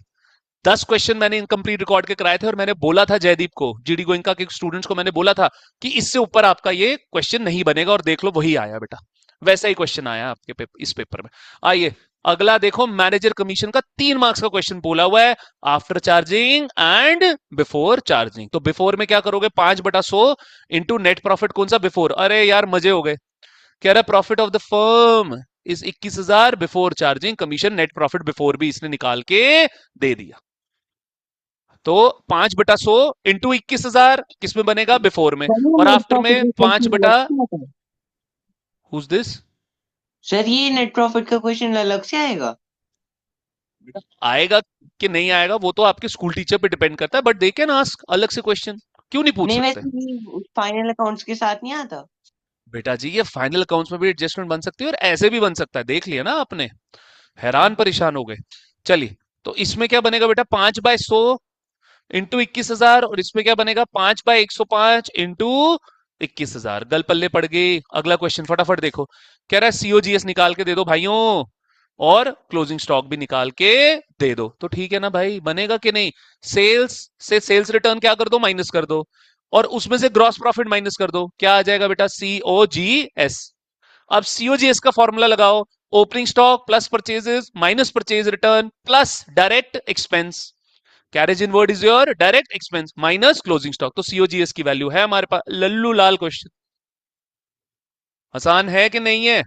10 क्वेश्चन मैंने इनकम्प्लीट रिकॉर्ड के कराए थे और मैंने बोला था जयदीप को, जीडी गोइंका के स्टूडेंट्स को मैंने बोला था कि इससे ऊपर आपका ये क्वेश्चन नहीं बनेगा, और देख लो वही आया बेटा, वैसा ही क्वेश्चन आया आपके इस पेपर में। आइए अगला देखो, मैनेजर कमीशन का 3 मार्क्स का क्वेश्चन बोला हुआ है, after charging and before charging. तो बिफोर में क्या करोगे? 5/100 इंटू नेट प्रॉफिट। कौन सा बिफोर? अरे यार मजे हो गए। कह रहा profit of the firm is 21,000 before charging commission, net profit before भी इसने निकाल के दे दिया। तो 5/100 इंटू 21,000 किसमें बनेगा? बिफोर में। और आफ्टर में 5 बटा, हुज दिस? सर ये नेट प्रॉफिट का क्वेश्चन अलग से आएगा? आएगा कि नहीं आएगा वो तो आपके स्कूल टीचर पे डिपेंड करता है, बट दे कैन आस्क अलग से क्वेश्चन, क्यों नहीं पूछ नहीं, सकते? वैसे फाइनल अकाउंट्स के साथ नहीं आता? बेटा जी ये फाइनल अकाउंट्स में भी एडजस्टमेंट बन सकती है और ऐसे भी बन सकता है, देख लिया ना आपने, हैरान परेशान हो गए। चलिए, तो इसमें क्या बनेगा बेटा? 5/100 इंटू 21,000, और इसमें क्या बनेगा? 5/105 इंटू 21,000। गल पल्ले पड़ गई। अगला क्वेश्चन फटाफट देखो। कह रहा है सीओजीएस निकाल के दे दो भाइयों, और क्लोजिंग स्टॉक भी निकाल के दे दो। तो ठीक है ना भाई, बनेगा कि नहीं? सेल्स से सेल्स रिटर्न क्या कर दो? माइनस कर दो, और उसमें से ग्रॉस प्रॉफिट माइनस कर दो। क्या आ जाएगा बेटा? सीओजीएस। अब सीओजीएस का फॉर्मूला लगाओ, opening stock plus purchases minus purchase return plus direct expense. Carriage in word is your direct expense minus closing stock. तो सीओजीएस की वैल्यू है हमारे पास। लल्लू लाल क्वेश्चन, आसान है कि नहीं है?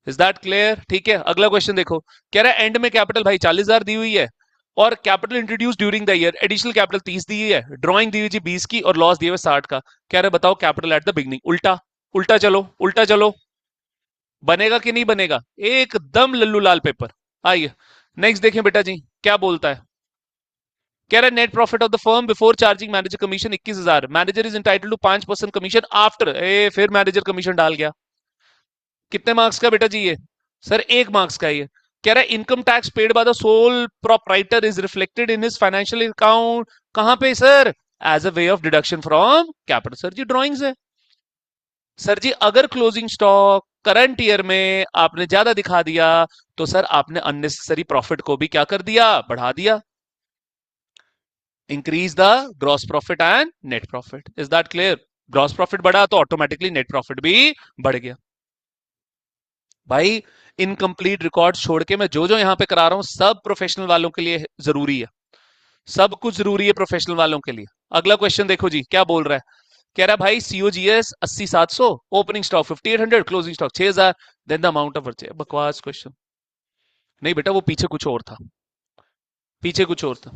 Is that clear? ठीक है, अगला क्वेश्चन देखो। कह रहा है एंड में कैपिटल भाई 40,000 दी हुई है, और capital introduce during the year, additional capital 30 दी हुई है, ड्रॉइंग दी हुई जी 20 की, और लॉस दिए हुए 60 का। कह रहे बताओ कैपिटल एट द बिगनिंग। उल्टा उल्टा चलो, उल्टा चलो, बनेगा कि नहीं बनेगा? एकदम लल्लू लाल पेपर। आइए नेक्स्ट देखें बेटा जी क्या बोलता है। कह रहा है net profit of the firm before charging manager commission 21,000, manager is entitled to 5% commission after, फिर मैनेजर कमीशन डाल गया। कितने मार्क्स का बेटा जी ये? सर 1 मार्क्स का ये। कह रहा है income tax paid by the sole proprietor is reflected in his financial account. कहां पे sir? As a way of deduction from capital. Sir जी ड्रॉइंग्स है। सर जी अगर क्लोजिंग स्टॉक करंट ईयर में आपने ज्यादा दिखा दिया, तो सर आपने अननेसेसरी प्रॉफिट को भी क्या कर दिया? बढ़ा दिया। Increase the gross profit and net profit. Is that clear? Gross profit बढ़ा तो ऑटोमेटिकली नेट प्रॉफिट भी बढ़ गया। भाई इनकम्प्लीट रिकॉर्ड छोड़ के मैं जो जो यहां पे करा रहा हूं सब प्रोफेशनल वालों के लिए जरूरी है, सब कुछ जरूरी है प्रोफेशनल वालों के लिए। अगला क्वेश्चन देखो जी क्या बोल रहा है। कह रहा है भाई COGS 80,700, opening stock 5,800, closing stock 6,000, then the amount of purchase. बकवास क्वेश्चन। नहीं बेटा वो पीछे कुछ और था, पीछे कुछ और था,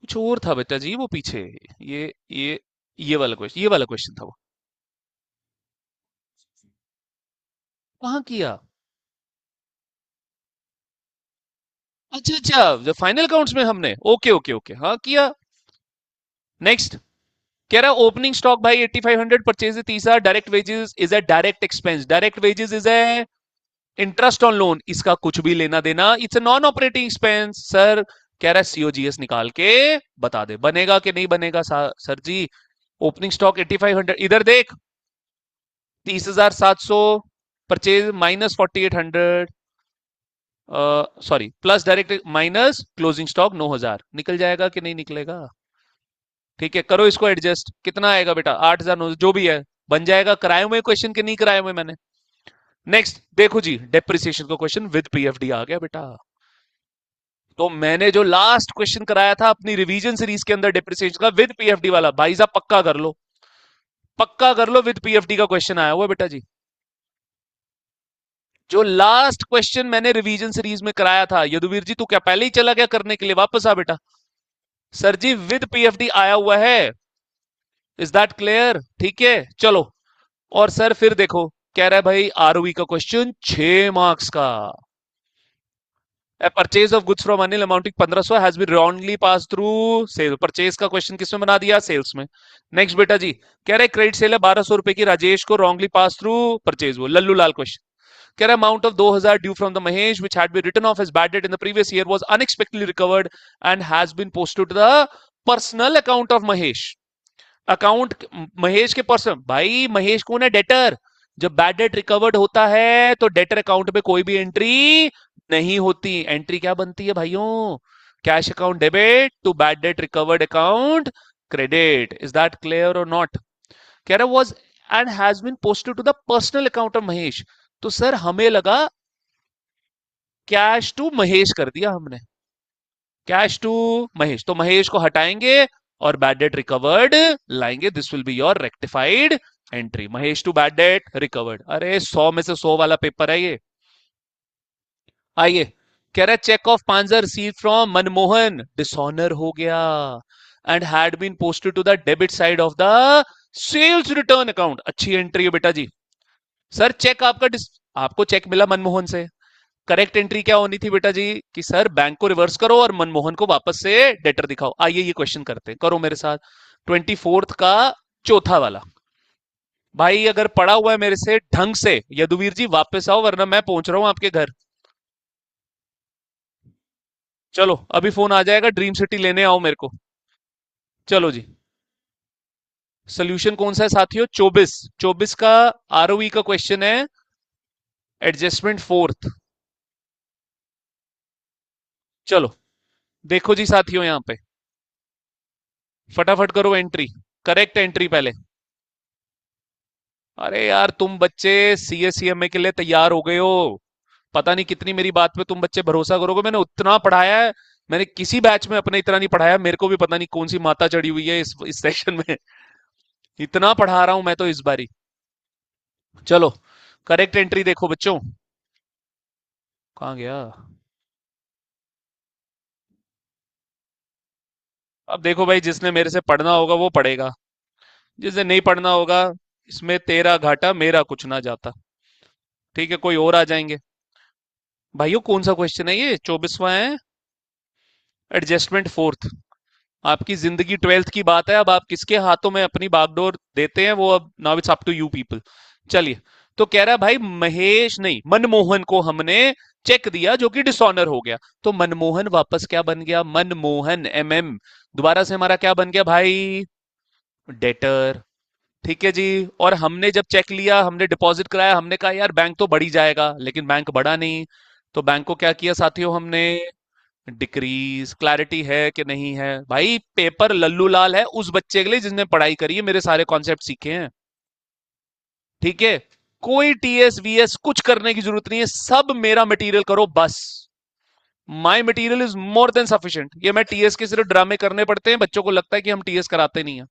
कुछ और था बेटा जी वो पीछे। ये ये वाला क्वेश्चन, ये वाला क्वेश्चन था वो। कहाँ किया? अच्छा अच्छा, जो फाइनल अकाउंट्स में हमने, ओके ओके ओके, हाँ किया। नेक्स्ट कह रहा है ओपनिंग स्टॉक भाई 8500 purchase 30,000, direct wages is a direct expense, direct wages is a interest on loan, इसका कुछ भी लेना देना, it's a non operating expense. Sir कह रहा है सीओजीएस निकाल के बता दे, बनेगा कि नहीं बनेगा सर जी। ओपनिंग स्टॉक 8500, इधर देख 30,700 purchase minus 4800, sorry plus direct minus closing stock 9000, निकल जाएगा कि नहीं निकलेगा? ठीक है, करो इसको एडजस्ट, कितना आएगा बेटा? 8,900 जो भी है बन जाएगा। कराए हुए क्वेश्चन के नहीं कराए हुए मैंने। नेक्स्ट देखो जी, डेप्रिसिएशन का क्वेश्चन विद पीएफडी आ गया बेटा। तो मैंने जो लास्ट क्वेश्चन कराया था अपनी रिवीजन सीरीज के अंदर डेप्रिसिएशन का विद पीएफडी वाला, भाई साहब पक्का कर लो, पक्का कर लो, विद पीएफडी का क्वेश्चन आया हुआ बेटा जी। जो लास्ट क्वेश्चन मैंने रिवीजन सीरीज में कराया था, यदुवीर जी तू क्या पहले ही चला गया करने के लिए? वापस आ बेटा। सर जी विद पीएफडी आया हुआ है, इज दैट क्लियर? ठीक है चलो। और सर फिर देखो, कह रहा है भाई आरओई का क्वेश्चन 6 मार्क्स का। A purchase of goods from Anil amounting 1500 has been wrongly passed through sale. Purchase का क्वेश्चन किसमें बना दिया? सेल्स में। नेक्स्ट बेटा जी कह रहे क्रेडिट सेल है 1200 रुपए की, राजेश को रॉन्गली पास थ्रू परचेज। वो लल्लू लाल क्वेश्चन कह रहा amount of 2000 due from the Mahesh which had been written off as bad debt in the previous year was unexpectedly recovered and has been posted to the personal account of Mahesh. Account Mahesh के person, भाई महेश कौन है? Debtor. जब bad debt recovered होता है तो debtor account पे कोई भी एंट्री नहीं होती। एंट्री क्या बनती है भाइयों? Cash account debit to bad debt recovered account credit. Is that clear और नॉट? कह रहा was and has been posted to the personal account of Mahesh. तो सर हमें लगा कैश टू महेश कर दिया हमने, कैश टू महेश, तो महेश को हटाएंगे और बैड डेट रिकवर्ड लाएंगे। This will be your rectified entry, Mahesh to bad debt recovered. अरे 100 में से 100 वाला पेपर है ये। आइए, कह रहा है cheque of 5000 receive from Manmohan dishonour हो गया and had been posted to the debit side of the sales return account. अच्छी एंट्री है बेटा जी। सर चेक आपका आपको चेक मिला मनमोहन से, करेक्ट एंट्री क्या होनी थी बेटा जी? कि सर बैंक को रिवर्स करो और मनमोहन को वापस से डेटर दिखाओ। आइए ये क्वेश्चन करते हैं, करो मेरे साथ। 24th का चौथा वाला। भाई अगर पढ़ा हुआ है मेरे से ढंग से, यदुवीर जी वापस आओ वरना मैं पहुंच रहा हूं आपके घर। चलो अभी फोन आ जाएगा, ड्रीम सिटी लेने आओ मेरे को। चलो जी, सोल्यूशन कौन सा है साथियों? 24 का आरओई का क्वेश्चन है, एडजस्टमेंट फोर्थ। चलो देखो जी साथियों, यहां पे फटाफट करो एंट्री, करेक्ट एंट्री पहले। अरे यार तुम बच्चे सीएससीएमए के लिए तैयार हो गए हो, पता नहीं कितनी मेरी बात पे तुम बच्चे भरोसा करोगे। मैंने उतना पढ़ाया है, मैंने किसी बैच में अपने इतना नहीं पढ़ाया। मेरे को भी पता नहीं कौन सी माता चढ़ी हुई है इस सेशन में, इतना पढ़ा रहा हूं मैं तो इस बारी। चलो करेक्ट एंट्री देखो बच्चों, कहां गया? अब देखो भाई, जिसने मेरे से पढ़ना होगा वो पढ़ेगा, जिसने नहीं पढ़ना होगा इसमें तेरा घाटा मेरा कुछ ना जाता। ठीक है, कोई और आ जाएंगे। भाइयों कौन सा क्वेश्चन है ये? 24वां है, एडजस्टमेंट फोर्थ। आपकी जिंदगी 12th की बात है, अब आप किसके हाथों में अपनी बागडोर देते हैं वो अब now it's up to you people. चलिए, तो कह रहा है भाई महेश नहीं मनमोहन को हमने चेक दिया जो कि डिसऑनर हो गया, तो मनमोहन वापस क्या बन गया? मनमोहन एमएम दोबारा से हमारा क्या बन गया भाई? डेटर। ठीक है जी। और हमने जब चेक लिया, हमने डिपॉजिट कराया, हमने कहा यार बैंक तो बढ़ ही जाएगा, लेकिन बैंक बढ़ा नहीं। तो बैंक को क्या किया साथियों हमने? डिक्रीज। क्लैरिटी है कि नहीं है? भाई पेपर लल्लू लाल है उस बच्चे के लिए जिसने पढ़ाई करी है, मेरे सारे कॉन्सेप्ट सीखे हैं। ठीक है, कोई टीएस वीएस कुछ करने की जरूरत नहीं है, सब मेरा मटेरियल करो बस। My material is more than sufficient. ये मैं टीएस के सिर्फ ड्रामे करने पड़ते हैं, बच्चों को लगता है कि हम टीएस कराते नहीं है।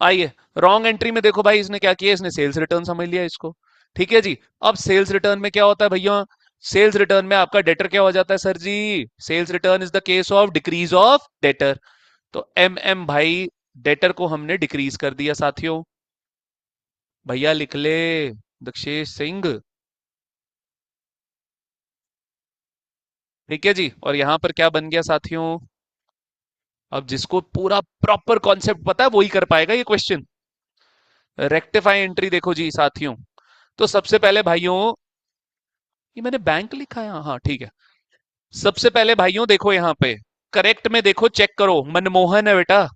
आइए, रॉन्ग एंट्री में देखो भाई इसने क्या किया, इसने सेल्स रिटर्न समझ लिया इसको। ठीक है जी। अब सेल्स रिटर्न में क्या होता है भैया? सेल्स रिटर्न में आपका डेटर क्या हो जाता है सर जी? Sales return is the case of decrease of debtor. तो एम एम भाई डेटर को हमने डिक्रीज कर दिया साथियों। भैया लिख ले, दक्षेश सिंह। ठीक है जी। और यहां पर क्या बन गया साथियों, अब जिसको पूरा प्रॉपर कॉन्सेप्ट पता है वही कर पाएगा ये क्वेश्चन। रेक्टिफाई एंट्री देखो जी साथियों, तो सबसे पहले भाइयों, ये मैंने बैंक लिखा है, हाँ ठीक है। सबसे पहले भाइयों देखो यहाँ पे करेक्ट में देखो, चेक करो, मनमोहन है बेटा,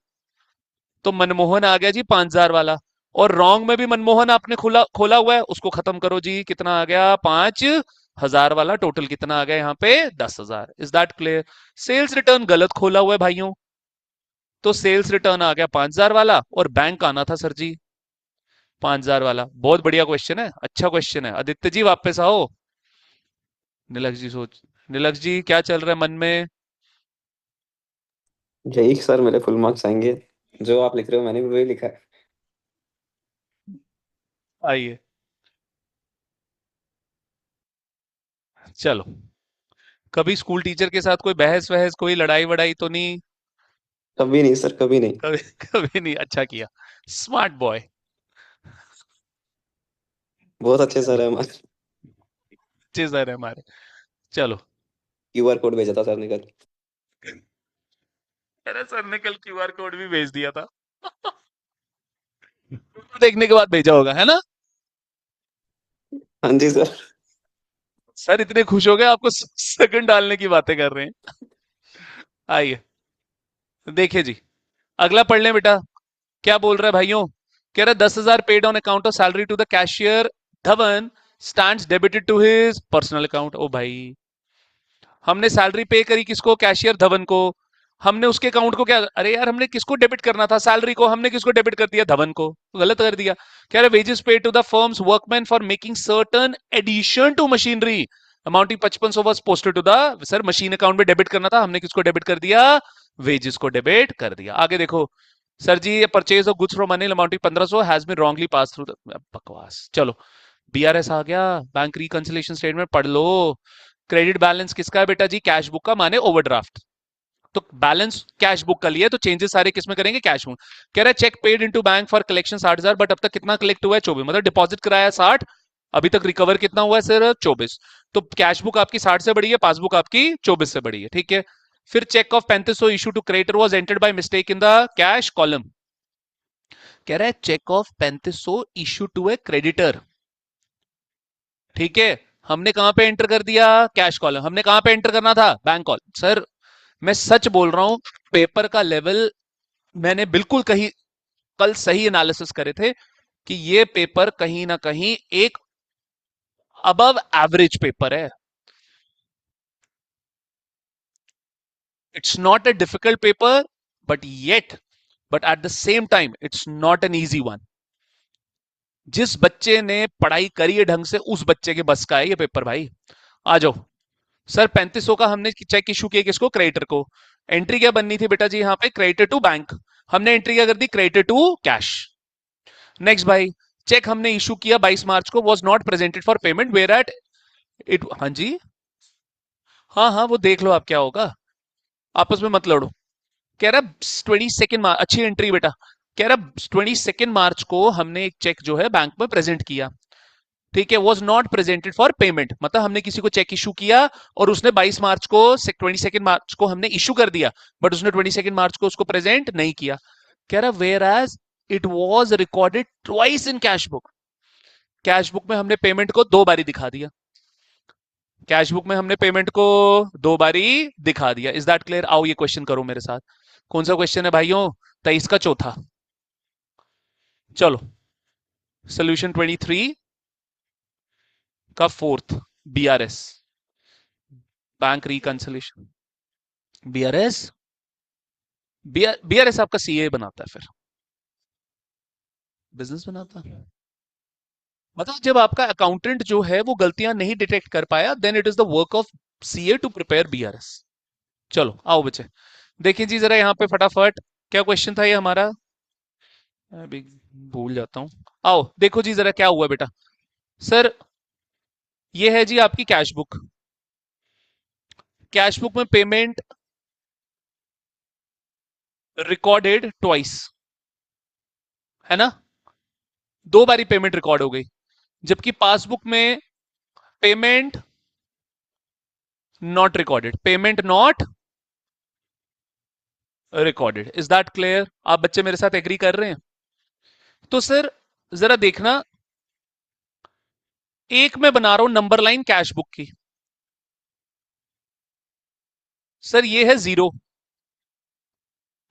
तो मनमोहन आ गया जी 5,000 वाला। और रॉन्ग में भी मनमोहन आपने खोला खोला हुआ है, उसको खत्म करो जी, कितना आ गया 5,000 वाला, टोटल कितना आ गया यहाँ पे 10,000। Is that clear? Sales return गलत खोला हुआ है भाइयों, तो सेल्स रिटर्न आ गया 5,000 वाला, और बैंक आना था सर जी 5,000 वाला। बहुत बढ़िया क्वेश्चन है, अच्छा क्वेश्चन है। आदित्य जी वापस आओ। नीलक्ष जी सोच, नीलक्ष जी क्या चल रहा है मन में? यही सर मेरे फुल मार्क्स आएंगे, जो आप लिख रहे हो मैंने भी वही लिखा है। आइए चलो, कभी स्कूल टीचर के साथ कोई बहस वहस, कोई लड़ाई वड़ाई तो नहीं? कभी नहीं सर, कभी नहीं। कभी कभी नहीं, अच्छा किया, स्मार्ट बॉय। बहुत अच्छे सर चलो, है हमारे। अच्छे सर है हमारे। चलो, क्यूआर कोड भेजा था सर ने कल। अरे सर ने कल क्यूआर कोड भी भेज दिया था। देखने के बाद भेजा होगा है ना? हाँ जी सर। सर इतने खुश हो गए, आपको सेकंड डालने की बातें कर रहे हैं। आइए देखिए जी, अगला पढ़ लें बेटा। क्या बोल रहा है भाइयों? कह रहा है 10,000 paid on account of salary to the cashier Dhawan stands debited to his personal account. ओ भाई, हमने सैलरी पे करी किसको? कैशियर धवन को। हमने उसके अकाउंट को क्या, अरे यार हमने किसको डेबिट करना था? सैलरी को। हमने किसको डेबिट कर दिया? धवन को। गलत कर दिया। कह रहे wages paid to the firm's workman for making certain addition to machinery amounting 5500 was posted to the, sir machine account में डेबिट करना था, हमने किसको डेबिट कर दिया? वेजेस को डेबिट कर दिया। आगे देखो, सर जी ये purchase of goods from Anil amounting 1500 has been wrongly pass through. बकवास। चलो, बीआरएस आ गया, बैंक रिकंसिलिएशन स्टेटमेंट पढ़ लो। क्रेडिट बैलेंस किसका है बेटा जी? कैश बुक का, माने ओवरड्राफ्ट। तो बैलेंस कैश बुक का लिए, तो चेंजेस सारे किसमें करेंगे? Cash book. कह रहा है cheque paid into bank for collection 60,000, but अब तक कितना कलेक्ट हुआ है? 24। मतलब डिपॉजिट कराया 60, अभी तक रिकवर कितना हुआ है सर? 24। तो कैश बुक आपकी 60 से बड़ी है, पासबुक आपकी 24 से बड़ी है, ठीक है। फिर cheque of 3500 issue to creditor was entered by mistake in the cash column. कह रहा है cheque of 3500 issue to a creditor, ठीक है। हमने कहां पे एंटर कर दिया? Cash column. हमने कहां पे एंटर करना था? Bank column. सर मैं सच बोल रहा हूं, पेपर का लेवल मैंने बिल्कुल कहीं कल सही एनालिसिस करे थे कि ये पेपर कहीं ना कहीं एक अबव एवरेज पेपर है। It's not a difficult paper, but yet, but at the same time it's not an easy one. जिस बच्चे ने पढ़ाई करी है ढंग से, उस बच्चे के बस का है ये पेपर भाई। आ जाओ सर, 3500 का हमने चेक इशू किया किसको? क्रेडिटर को। एंट्री क्या बननी थी बेटा जी यहाँ पे? Creditor to bank. हमने एंट्री क्या कर दी? Creditor to cash. नेक्स्ट भाई, चेक हमने इशू किया 22 मार्च को, was not presented for payment where at it, हाँ जी, हाँ हाँ वो देख लो आप क्या होगा, आपस में मत लड़ो। कह रहा 22 मार्च, अच्छी एंट्री बेटा। कह रहा 22 मार्च को हमने एक चेक जो है बैंक में प्रेजेंट किया, ठीक है। Was not presented for payment, मतलब हमने किसी को चेक इशू किया और उसने 22 मार्च को, 22 मार्च को हमने इशू कर दिया, बट उसने 22 मार्च को उसको प्रेजेंट नहीं किया। कह रहा whereas it was recorded twice in cash book. Cash book में हमने पेमेंट को 2 बारी दिखा दिया। कैश बुक में हमने पेमेंट को 2 बारी दिखा दिया। Is that clear? आओ ये क्वेश्चन करो मेरे साथ। कौन सा क्वेश्चन है भाइयों? 23 का चौथा। चलो, सोल्यूशन 23 का fourth, BRS, bank reconciliation. BRS, BRS आपका सीए बनाता है, फिर बिजनेस बनाता है। मतलब जब आपका अकाउंटेंट जो है वो गलतियां नहीं डिटेक्ट कर पाया, then it is the work of CA to prepare BRS. चलो आओ बच्चे, देखिए जी जरा यहाँ पे फटाफट, क्या क्वेश्चन था ये हमारा? अभी भूल जाता हूँ। आओ देखो जी जरा क्या हुआ बेटा। सर ये है जी आपकी कैश बुक। कैश बुक में पेमेंट रिकॉर्डेड ट्वाइस, है ना? 2 बारी पेमेंट रिकॉर्ड हो गई, जबकि पासबुक में payment not recorded, payment not recorded. Is that clear? आप बच्चे मेरे साथ एग्री कर रहे हैं? तो सर जरा देखना, एक मैं बना रहा हूं नंबर लाइन कैश बुक की। सर ये है 0,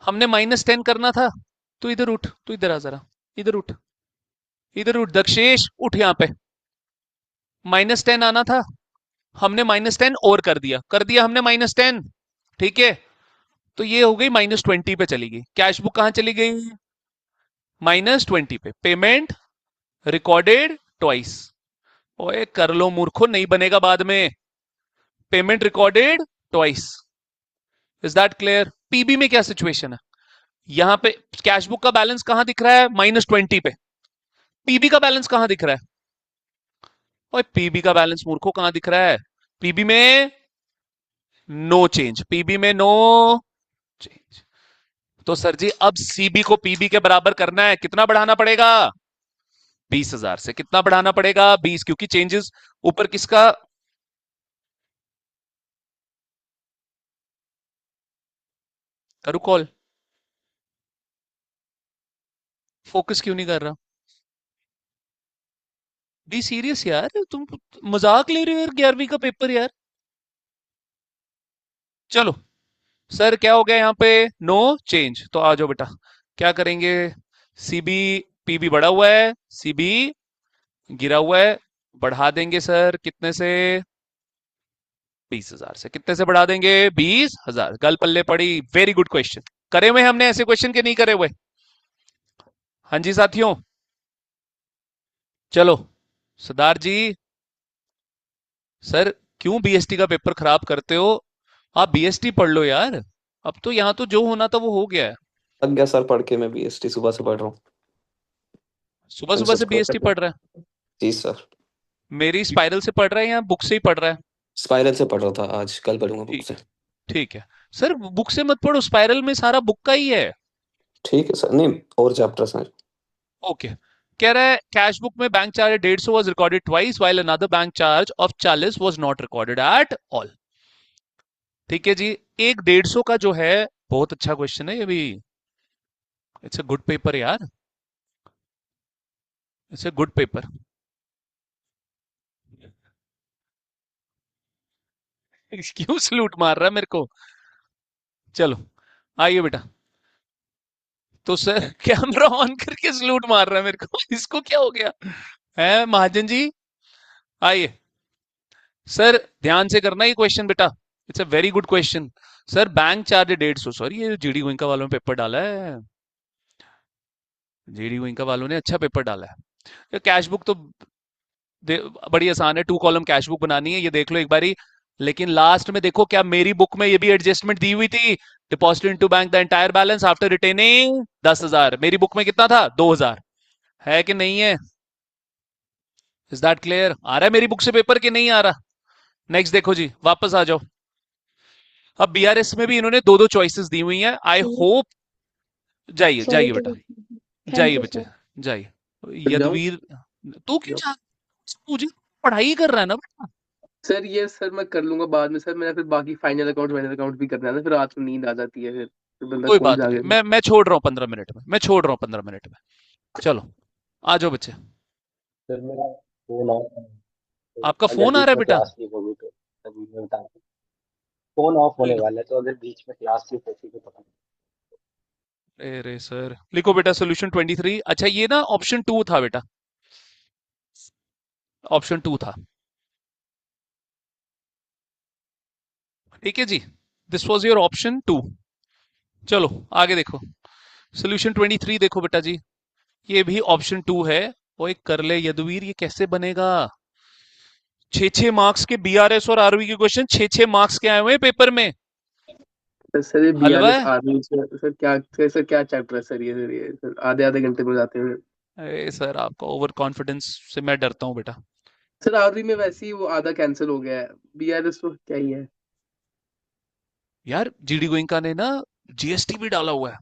हमने -10 करना था, तो इधर उठ, तो इधर आ जरा, इधर उठ, इधर उठ दक्षेश, उठ यहां पे। -10 आना था, हमने -10 और कर दिया हमने -10। ठीक है, तो ये हो गई -20 पे चली गई, कैश बुक कहां चली गई? -20 पे। Payment recorded twice. ओए कर लो मूर्खो, नहीं बनेगा बाद में। Payment recorded twice. Is that clear? PB में क्या सिचुएशन है? यहां पे कैश बुक का बैलेंस कहां दिख रहा है? -20 पे। पीबी का बैलेंस कहां दिख रहा है? और पीबी का बैलेंस मूर्खों कहां दिख रहा है? पीबी में नो चेंज, पीबी में नो चेंज। तो सर जी अब सीबी को पीबी के बराबर करना है, कितना बढ़ाना पड़ेगा? 20,000 से। कितना बढ़ाना पड़ेगा? 20, क्योंकि चेंजेस ऊपर किसका? करूं कॉल? फोकस क्यों नहीं कर रहा? बी सीरियस यार, तुम मजाक ले रहे हो यार, 11वीं का पेपर यार। चलो सर क्या हो गया यहाँ पे? No change. तो आ जाओ बेटा, क्या करेंगे? सीबी, पीबी बढ़ा हुआ है, सीबी गिरा हुआ है, बढ़ा देंगे सर कितने से? 20,000 से। कितने से बढ़ा देंगे? 20,000। गल पल्ले पड़ी। Very good question. करे हुए हमने ऐसे क्वेश्चन के नहीं करे हुए? हाँ जी साथियों, चलो सरदार जी। सर क्यों बीएसटी का पेपर खराब करते हो? आप बीएसटी पढ़ लो यार, अब तो यहाँ तो जो होना था वो हो गया है। लग गया सर पढ़ के, मैं बीएसटी सुबह से पढ़ रहा हूँ। सुबह कल सुबह से सब्सक्राइब बीएसटी कर। पढ़ रहा है? जी सर। मेरी स्पाइरल से पढ़ रहा है या बुक से ही पढ़ रहा है? स्पाइरल से पढ़ रहा था आज, कल पढ़ूंगा बुक ठीक से। है, ठीक है। सर बुक से मत पढ़ो, स्पाइरल में सारा बुक का ही है। ठीक है सर, नहीं और चैप्टर्स हैं। ओके। कह रहा है कैश बुक में bank charge 150 was recorded twice while another bank charge of 40 was not recorded at all. ठीक है जी। एक 150 का जो है, बहुत अच्छा क्वेश्चन है ये भी। इट्स अ गुड पेपर यार, इट्स अ गुड पेपर। क्यों सलूट मार रहा है मेरे को? चलो आइए बेटा। तो सर कैमरा ऑन करके सलूट मार रहा है मेरे को, इसको क्या हो गया है महाजन जी? आइए सर, ध्यान से करना ये क्वेश्चन बेटा, it's a very good question. Sir bank charge 150, sorry ये जीडी गोइंका वालों ने पेपर डाला है, जीडी गोइंका वालों ने अच्छा पेपर डाला है। ये कैश बुक तो बड़ी आसान है, 2 कॉलम कैश बुक बनानी है, ये देख लो एक बारी। लेकिन लास्ट में देखो, क्या मेरी बुक में ये भी एडजस्टमेंट दी हुई थी? Deposit into bank the entire balance after retaining 10,000। मेरी बुक में कितना था? 2,000। है कि नहीं है? Is that clear? आ रहा है मेरी बुक से पेपर कि नहीं आ रहा? नेक्स्ट देखो जी, वापस आ जाओ। अब बीआरएस में भी इन्होंने दो दो चॉइसेस दी हुई हैं, आई होप। जाइए सॉरी जाइए टू। बेटा, थैंक जाइए यू बच्चे, सर। जाइए। जाओ यदुवीर, तू क्यों जाओ। जा? मुझे पढ़ाई कर रहा है ना बेटा। सर ये सर मैं कर लूंगा बाद में सर, मेरा फिर बाकी फाइनल अकाउंट भी करना है ना, फिर रात को नींद आ जाती है, फिर बंदा कोई कौन बात नहीं, जागे। मैं छोड़ रहा हूँ 15 मिनट में, मैं छोड़ रहा हूँ 15 मिनट में। चलो आ जाओ बच्चे। सर मेरा फोन ऑफ है, तो आपका अगर फोन आ बीच रहा है में बेटा? क्लास लीव होगी तो तभी मैं बता दूं। फोन ऑफ होने लो, वाला है, तो अगर बीच में क्लास लीव होती तो पता अरे सर लिखो बेटा सोल्यूशन 23। अच्छा ये ना ऑप्शन 2 था बेटा, ऑप्शन 2 था। ठीक है जी, दिस वॉज योर ऑप्शन 2। चलो आगे देखो, सोल्यूशन 23 देखो बेटा जी, ये भी ऑप्शन 2 है। वो एक कर ले यदुवीर, ये कैसे बनेगा? 6-6 मार्क्स के बीआरएस और आरवी के क्वेश्चन, 6-6 मार्क्स के आए हुए हैं पेपर में। सर ये हलवा बीआरएस है? आर्मी सर क्या चैप्टर है सर, ये सर आधे आधे घंटे में हो जाते हैं। अरे सर आपका ओवर कॉन्फिडेंस से मैं डरता हूँ बेटा। सर आर्मी में वैसे ही वो आधा कैंसिल हो गया है, बीआरएस तो क्या ही है। यार जीडी गोइंका ने ना जीएसटी भी डाला हुआ है,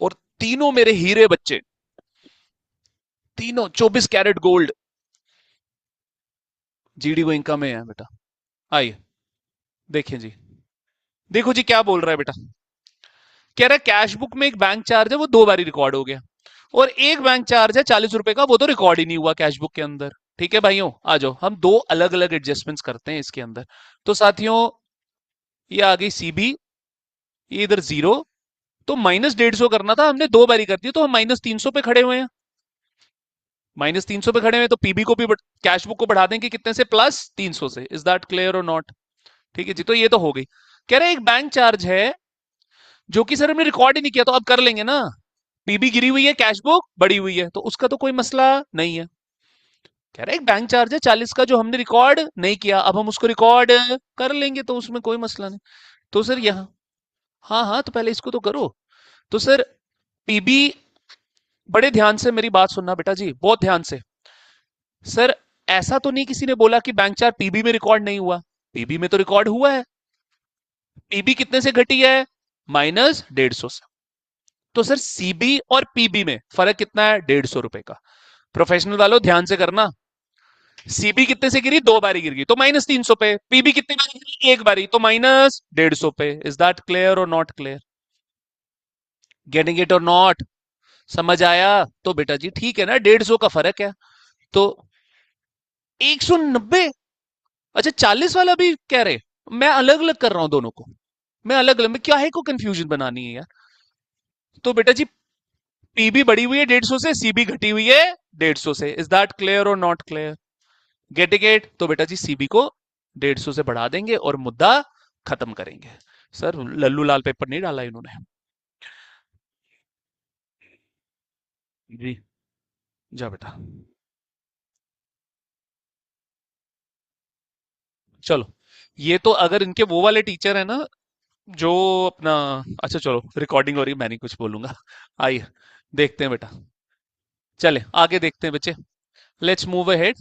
और तीनों मेरे हीरे बच्चे, तीनों 24 कैरेट गोल्ड जीडी गोइंका में है बेटा। आइए देखिए जी, देखो जी क्या बोल रहा है बेटा। कह रहा है कैश बुक में एक बैंक चार्ज है वो 2 बारी रिकॉर्ड हो गया, और एक बैंक चार्ज है 40 रुपए का, वो तो रिकॉर्ड ही नहीं हुआ कैश बुक के अंदर। ठीक है भाइयों, आ जाओ हम दो अलग अलग एडजस्टमेंट्स करते हैं इसके अंदर। तो साथियों, ये आ गई सीबी, ये इधर 0, तो -150 करना था, हमने 2 बारी कर दी, तो हम -300 पे खड़े हुए हैं। -300 पे खड़े हुए हैं, तो पीबी को भी कैश बुक को बढ़ा देंगे कितने से, +300 से। इज दैट क्लियर और नॉट? ठीक है जी, तो ये तो हो गई। कह रहे हैं एक बैंक चार्ज है जो कि सर हमने रिकॉर्ड ही नहीं किया, तो अब कर लेंगे ना। पीबी गिरी हुई है, कैश बुक बढ़ी हुई है, तो उसका तो कोई मसला नहीं है। कह रहे हैं एक बैंक चार्ज है 40 का जो हमने रिकॉर्ड नहीं किया, अब हम उसको रिकॉर्ड कर लेंगे, तो उसमें कोई मसला नहीं। तो सर यहाँ, हाँ हाँ, तो पहले इसको तो करो। तो सर पीबी, बड़े ध्यान से मेरी बात सुनना बेटा जी, बहुत ध्यान से। सर ऐसा तो नहीं किसी ने बोला कि बैंक चार्ज पीबी में रिकॉर्ड नहीं हुआ, पीबी में तो रिकॉर्ड हुआ है। पीबी कितने से घटी है? -150 से। तो सर सीबी और पीबी में फर्क कितना है? 150 रुपए का। प्रोफेशनल वालों ध्यान से करना। सीबी कितने से गिरी? 2 बारी गिर गई, तो -300 पे। पीबी कितने बारी गिरी? 1 बारी, तो -150 पे। इज दैट क्लियर और नॉट क्लियर? गेटिंग इट और नॉट? समझ आया? तो बेटा जी ठीक है ना, 150 का फर्क है, तो 190। अच्छा 40 वाला भी कह रहे? मैं अलग अलग कर रहा हूं दोनों को, मैं अलग अलग, मैं क्या है को कंफ्यूजन बनानी है यार। तो बेटा जी पीबी बढ़ी हुई है 150 से, सीबी घटी हुई है 150 से। इज दैट क्लियर और नॉट क्लियर? Get it? तो बेटा जी सीबी को 150 से बढ़ा देंगे और मुद्दा खत्म करेंगे। सर लल्लू लाल पेपर नहीं डाला इन्होंने। जी, जा बेटा। चलो, ये तो अगर इनके वो वाले टीचर है ना, जो अपना, अच्छा चलो रिकॉर्डिंग हो रही है, मैं नहीं कुछ बोलूंगा। आइए देखते हैं बेटा, चले आगे देखते हैं बच्चे। Let's move ahead.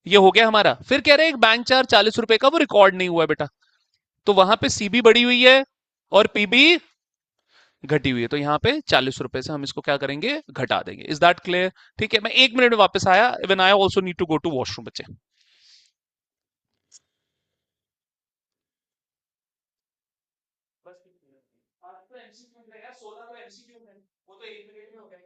ये हो गया हमारा। फिर कह रहे हैं एक बैंक चार्ज 40 रुपए का, वो रिकॉर्ड नहीं हुआ है बेटा, तो वहां पे सीबी बढ़ी हुई है और पीबी घटी हुई है, तो यहाँ पे 40 रुपए से हम इसको क्या करेंगे? घटा देंगे। Is that clear? ठीक है, मैं 1 मिनट में वापस आया, even I also need to go to washroom बच्चे। बस आज तो एमसीक्यू है यार, 16 तो एमसीक्यू है, वो तो 1 मिनट में हो गए।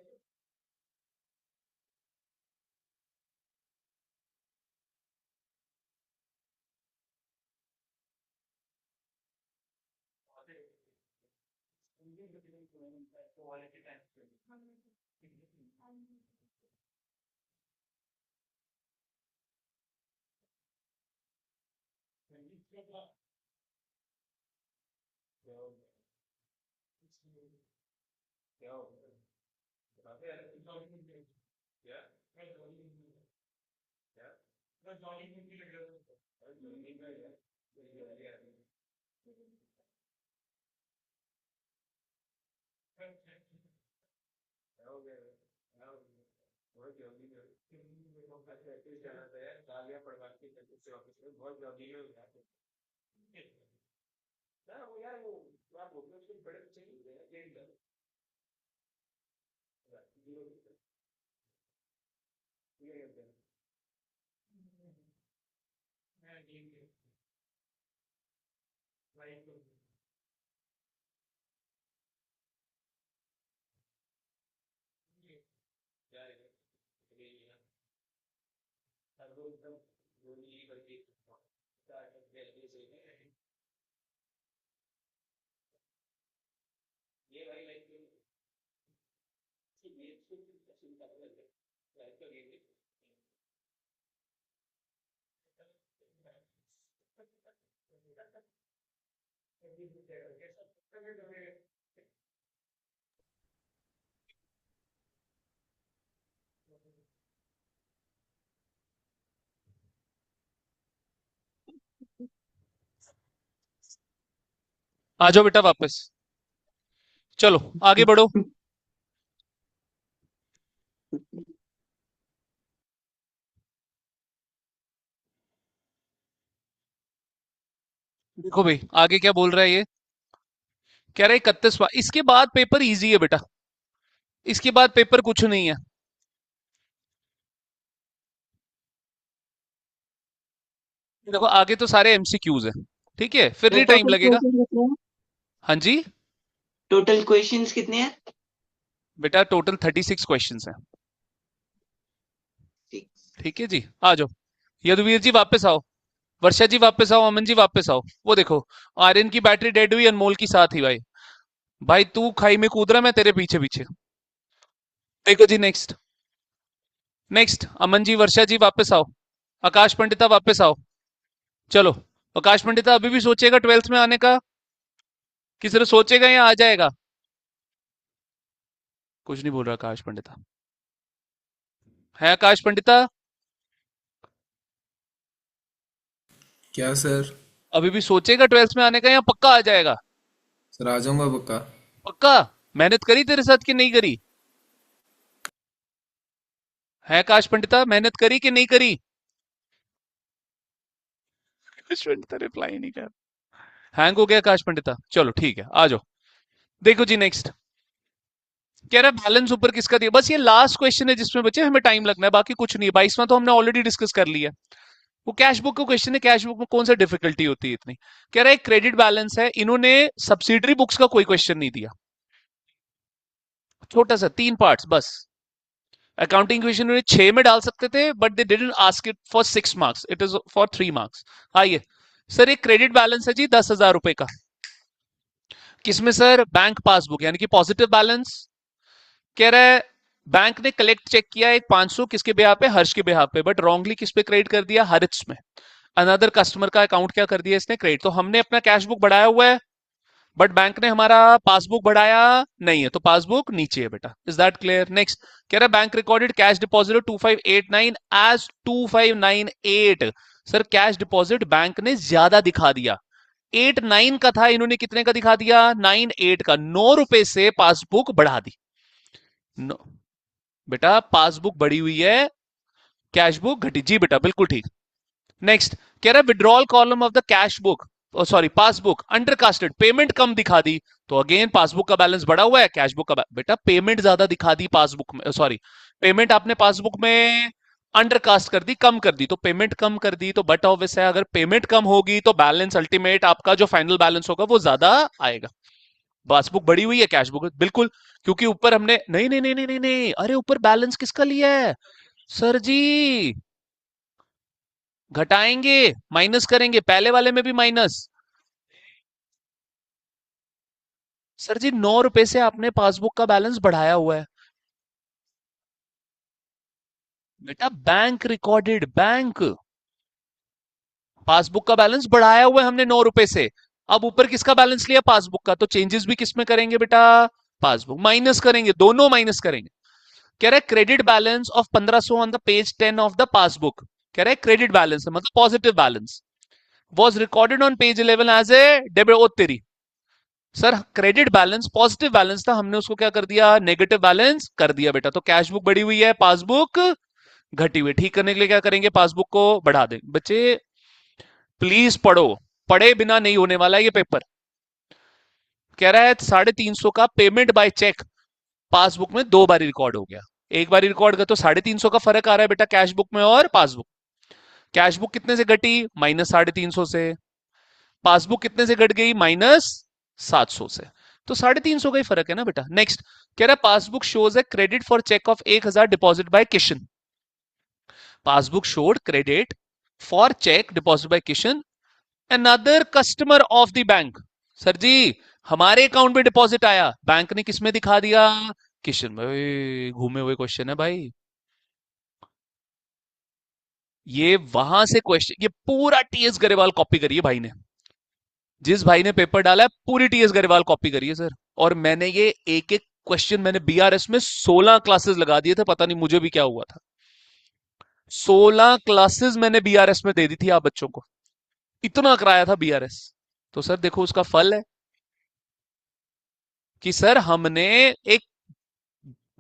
आ जाओ बेटा वापस, चलो आगे बढ़ो। देखो भाई आगे क्या बोल रहा है ये। कह रहा है 31, इसके बाद पेपर इजी है बेटा, इसके बाद पेपर कुछ नहीं है। देखो आगे तो सारे एमसीक्यूज है, ठीक है, फिर नहीं टाइम लगेगा। हाँ जी टोटल क्वेश्चंस कितने हैं? बेटा, टोटल 36 क्वेश्चंस हैं। 6। ठीक है जी, आ जाओ। यदुवीर जी वापस आओ, वर्षा जी वापस आओ, अमन जी वापस आओ। वो देखो, आर्यन की बैटरी डेड हुई, अनमोल की साथ ही भाई। भाई तू खाई में कूद रहा, मैं तेरे पीछे पीछे। देखो जी, नेक्स्ट नेक्स्ट, अमन जी, वर्षा जी वापस आओ, आकाश पंडिता वापस आओ। चलो, आकाश पंडिता अभी भी सोचेगा 12th में आने का, कि सिर्फ सोचेगा या आ जाएगा? कुछ नहीं बोल रहा आकाश पंडिता। है आकाश पंडिता? क्या सर? अभी भी सोचेगा 12th में आने का, या पक्का आ जाएगा? सर आ जाऊंगा पक्का। पक्का? मेहनत करी तेरे साथ कि नहीं करी? है आकाश पंडिता, मेहनत करी कि नहीं करी? आकाश पंडिता रिप्लाई नहीं कर, हैंग हो गया आकाश पंडिता। चलो ठीक है, आ जाओ। देखो जी, नेक्स्ट कह रहा है बैलेंस ऊपर किसका दिया। बस ये लास्ट क्वेश्चन है जिसमें बच्चे हमें टाइम लगना है, बाकी कुछ नहीं है। 22वां तो हमने ऑलरेडी डिस्कस कर लिया। वो कैश बुक का क्वेश्चन है, कैश बुक में कौन सा डिफिकल्टी होती है इतनी। कह रहा है क्रेडिट बैलेंस है, इन्होंने सब्सिडरी बुक्स का कोई क्वेश्चन नहीं दिया, छोटा सा 3 पार्ट्स बस। अकाउंटिंग क्वेश्चन उन्हें 6 में डाल सकते थे, but they didn't ask it for 6 marks, it is for 3 marks. आइए सर, एक क्रेडिट बैलेंस है जी 10,000 रुपए का। किसमें सर? बैंक पासबुक, यानी कि पॉजिटिव बैलेंस। कह रहा है बैंक ने कलेक्ट चेक किया एक 500 किसके बिहाफ पे? हर्ष के बिहाफ पे, बट रॉन्गली किस पे क्रेडिट कर दिया? हर्ष में। अनदर कस्टमर का अकाउंट क्या कर दिया इसने? क्रेडिट। तो हमने अपना कैश बुक बढ़ाया हुआ है, बट बैंक ने हमारा पासबुक बढ़ाया नहीं है, तो पासबुक नीचे है बेटा। Is that clear? नेक्स्ट कह रहा है bank recorded cash deposit 2589 as 2598। Sir cash deposit bank ने ज्यादा दिखा दिया, 89 का था, इन्होंने कितने का दिखा दिया? 98 का। 9 रुपए से पासबुक बढ़ा दी। नो बेटा, पासबुक बढ़ी हुई है, कैश बुक घटी। जी बेटा, बिल्कुल ठीक। नेक्स्ट कह रहा है withdrawal column of the cash book, sorry passbook undercasted, payment कम दिखा दी, तो अगेन पासबुक का बैलेंस बढ़ा हुआ है, कैश बुक का बेटा पेमेंट ज्यादा दिखा दी पासबुक में, सॉरी पेमेंट आपने पासबुक में अंडरकास्ट कर दी, कम कर दी, तो पेमेंट कम कर दी, तो बट ऑब्वियस है अगर पेमेंट कम होगी तो बैलेंस अल्टीमेट आपका जो फाइनल बैलेंस होगा वो ज्यादा आएगा। पासबुक बढ़ी हुई है, कैश बुक बिल्कुल, क्योंकि ऊपर हमने नहीं नहीं नहीं नहीं नहीं नहीं, अरे ऊपर बैलेंस किसका लिया है सर जी? घटाएंगे, माइनस करेंगे, पहले वाले में भी माइनस। सर जी 9 रुपए से आपने पासबुक का बैलेंस बढ़ाया हुआ है बेटा, बैंक रिकॉर्डेड, बैंक पासबुक का बैलेंस बढ़ाया हुआ है हमने 9 रुपए से। अब ऊपर किसका बैलेंस लिया? पासबुक का, तो चेंजेस भी किसमें करेंगे बेटा? पासबुक। माइनस करेंगे, दोनों माइनस करेंगे। कह रहा है credit balance of 1500 on the page 10 of the passbook. कह रहा है क्रेडिट बैलेंस है मतलब positive balance, was recorded on page 11 as a debit. ओ तेरी sir, credit balance positive balance था, हमने उसको क्या कर दिया? नेगेटिव बैलेंस कर दिया बेटा। तो कैश बुक बढ़ी हुई है, पासबुक घटी हुई। ठीक करने के लिए क्या करेंगे? पासबुक को बढ़ा दें। बच्चे प्लीज पढ़ो, पढ़े बिना नहीं होने वाला ये पेपर। कह रहा है 350 का पेमेंट बाय चेक पासबुक में 2 बार रिकॉर्ड हो गया, एक बार रिकॉर्ड कर, तो 350 का फर्क आ रहा है बेटा कैश बुक में और पासबुक। कैश बुक कितने से घटी? माइनस 350 से। पासबुक कितने से घट गई? माइनस 700 से। तो 350 का ही फर्क है ना बेटा। नेक्स्ट कह रहा है पासबुक शोज है credit for cheque of 1000 deposit by Kishan. Passbook showed credit for cheque deposit by Kishan another customer of the bank. Sir ji हमारे अकाउंट में डिपॉजिट आया, बैंक ने किस में दिखा दिया? किशन में। घूमे हुए क्वेश्चन है भाई ये, वहां से क्वेश्चन, ये पूरा टीएस गरेवाल कॉपी करिए भाई ने, जिस भाई ने पेपर डाला है पूरी टीएस गरेवाल कॉपी करिए सर। और मैंने ये एक एक क्वेश्चन मैंने बीआरएस में 16 क्लासेस लगा दिए थे, पता नहीं मुझे भी क्या हुआ था। 16 क्लासेस मैंने बीआरएस में दे दी थी आप बच्चों को, इतना कराया था बीआरएस। तो सर देखो उसका फल है कि सर हमने एक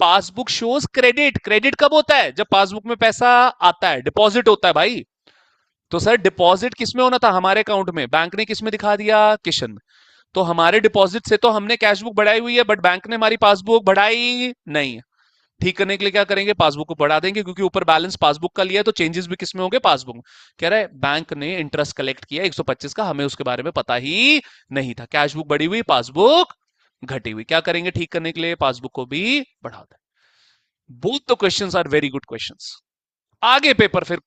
पासबुक शोज क्रेडिट, क्रेडिट कब होता है? जब पासबुक में पैसा आता है, डिपॉजिट होता है भाई। तो सर डिपॉजिट किसमें होना था? हमारे अकाउंट में। बैंक ने किसमें दिखा दिया? किशन में। तो हमारे डिपॉजिट से तो हमने कैश बुक बढ़ाई हुई है, बट बैंक ने हमारी पासबुक बढ़ाई नहीं है। ठीक करने के लिए क्या करेंगे, पासबुक को बढ़ा देंगे, क्योंकि ऊपर बैलेंस पासबुक का लिया है तो चेंजेस भी किसमें होंगे, पासबुक में। कह रहा है बैंक ने इंटरेस्ट कलेक्ट किया 125 का, हमें उसके बारे में पता ही नहीं था, कैश बुक बढ़ी हुई, पासबुक घटी हुई, क्या करेंगे ठीक करने के लिए, पासबुक को भी बढ़ा दें। Both the questions are very good questions. आगे पेपर फिर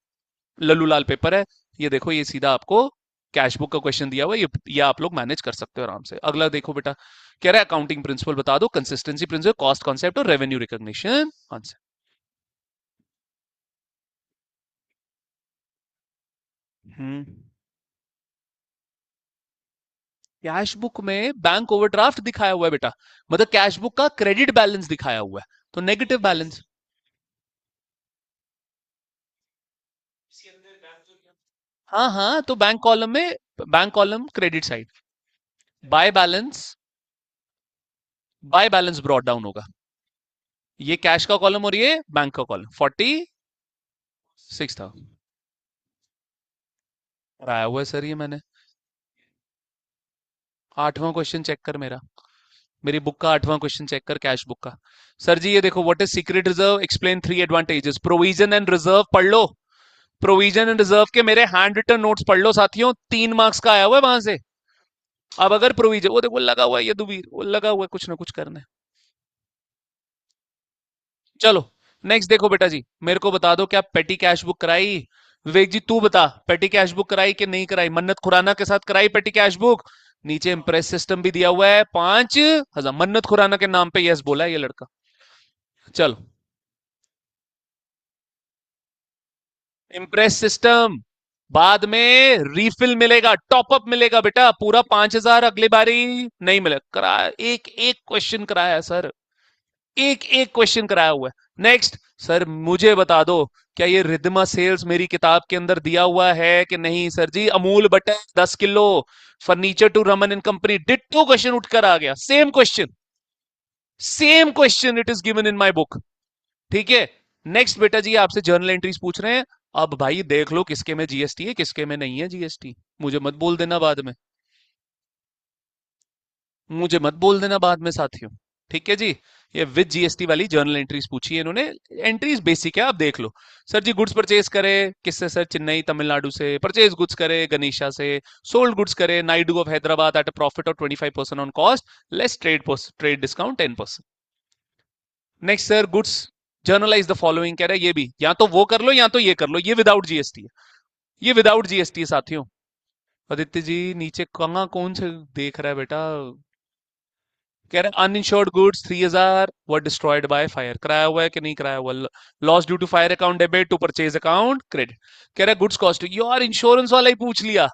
लल्लू लाल पेपर है, ये देखो, ये सीधा आपको कैश बुक का क्वेश्चन दिया हुआ है, ये आप लोग मैनेज कर सकते हो आराम से। अगला देखो बेटा, कह रहा है अकाउंटिंग प्रिंसिपल बता दो, कंसिस्टेंसी प्रिंसिपल, कॉस्ट कॉन्सेप्ट और रेवेन्यू रिकॉग्निशन कॉन्सेप्ट। हम्म कैश बुक में बैंक ओवरड्राफ्ट दिखाया हुआ है बेटा, मतलब कैश बुक का क्रेडिट बैलेंस दिखाया हुआ है, तो नेगेटिव बैलेंस। हाँ हाँ, तो बैंक कॉलम में, bank column credit side, by balance, by balance brought down होगा, ये कैश का कॉलम और ये बैंक का कॉलम। 46 था, आया हुआ है सर ये मैंने, 8वां क्वेश्चन चेक कर मेरा, मेरी बुक का 8वां क्वेश्चन चेक कर कैश बुक का। सर जी ये देखो, what is secret reserve, explain 3 advantages. Provision and reserve पढ़ लो, प्रोविजन एंड रिजर्व के मेरे हैंड रिटन नोट्स पढ़ लो साथियों, 3 मार्क्स का आया हुआ है वहां से। अब अगर प्रोविजन, वो देखो लगा हुआ है ये दुबीर, वो लगा हुआ है कुछ ना कुछ करने। चलो नेक्स्ट देखो बेटा जी, मेरे को बता दो क्या पेटी कैश बुक कराई, विवेक जी तू बता, पेटी कैश बुक कराई कि नहीं कराई, मन्नत खुराना के साथ कराई पेटी कैश बुक। नीचे इंप्रेस सिस्टम भी दिया हुआ है, 5,000 मन्नत खुराना के नाम पे यस बोला है ये लड़का। चलो इंप्रेस सिस्टम, बाद में रिफिल मिलेगा, टॉपअप मिलेगा बेटा, पूरा 5,000 अगली बारी नहीं मिलेगा, कराया एक एक क्वेश्चन कराया है सर, एक एक क्वेश्चन कराया हुआ है। नेक्स्ट सर मुझे बता दो, क्या ये रिद्मा सेल्स मेरी किताब के अंदर दिया हुआ है कि नहीं सर जी, Amul butter 10 kilo, furniture to Raman and company, ditto question उठकर आ गया, same question, same question it is given in my book. ठीक है, नेक्स्ट बेटा जी आपसे जर्नल एंट्रीज पूछ रहे हैं, अब भाई देख लो किसके में जीएसटी है किसके में नहीं है जीएसटी, मुझे मत बोल देना बाद में, मुझे मत बोल देना बाद में साथियों। ठीक है जी, ये विद जीएसटी वाली जर्नल एंट्रीज पूछी है इन्होंने, एंट्रीज बेसिक है आप देख लो। सर जी गुड्स परचेज करे किससे, सर चेन्नई तमिलनाडु से, परचेज गुड्स करे गनीशा से, सोल्ड गुड्स करे Naidu of Hyderabad eight a profit of 25% on cost, less trade discount 10%। Next sir goods generalized the following, कह रहा है ये भी या तो वो कर लो या तो ये कर लो, ये विदाउट जीएसटी है, ये विदाउट जीएसटी है साथियों। आदित्य जी नीचे कहाँ कौन से देख रहा है बेटा, कह रहे हैं uninsured goods 3,000 were destroyed by fire, कराया हुआ है कि नहीं कराया हुआ, loss due to fire account debit to purchase account credit. कह रहा है गुड्स कॉस्ट, यार इंश्योरेंस वाला ही पूछ लिया,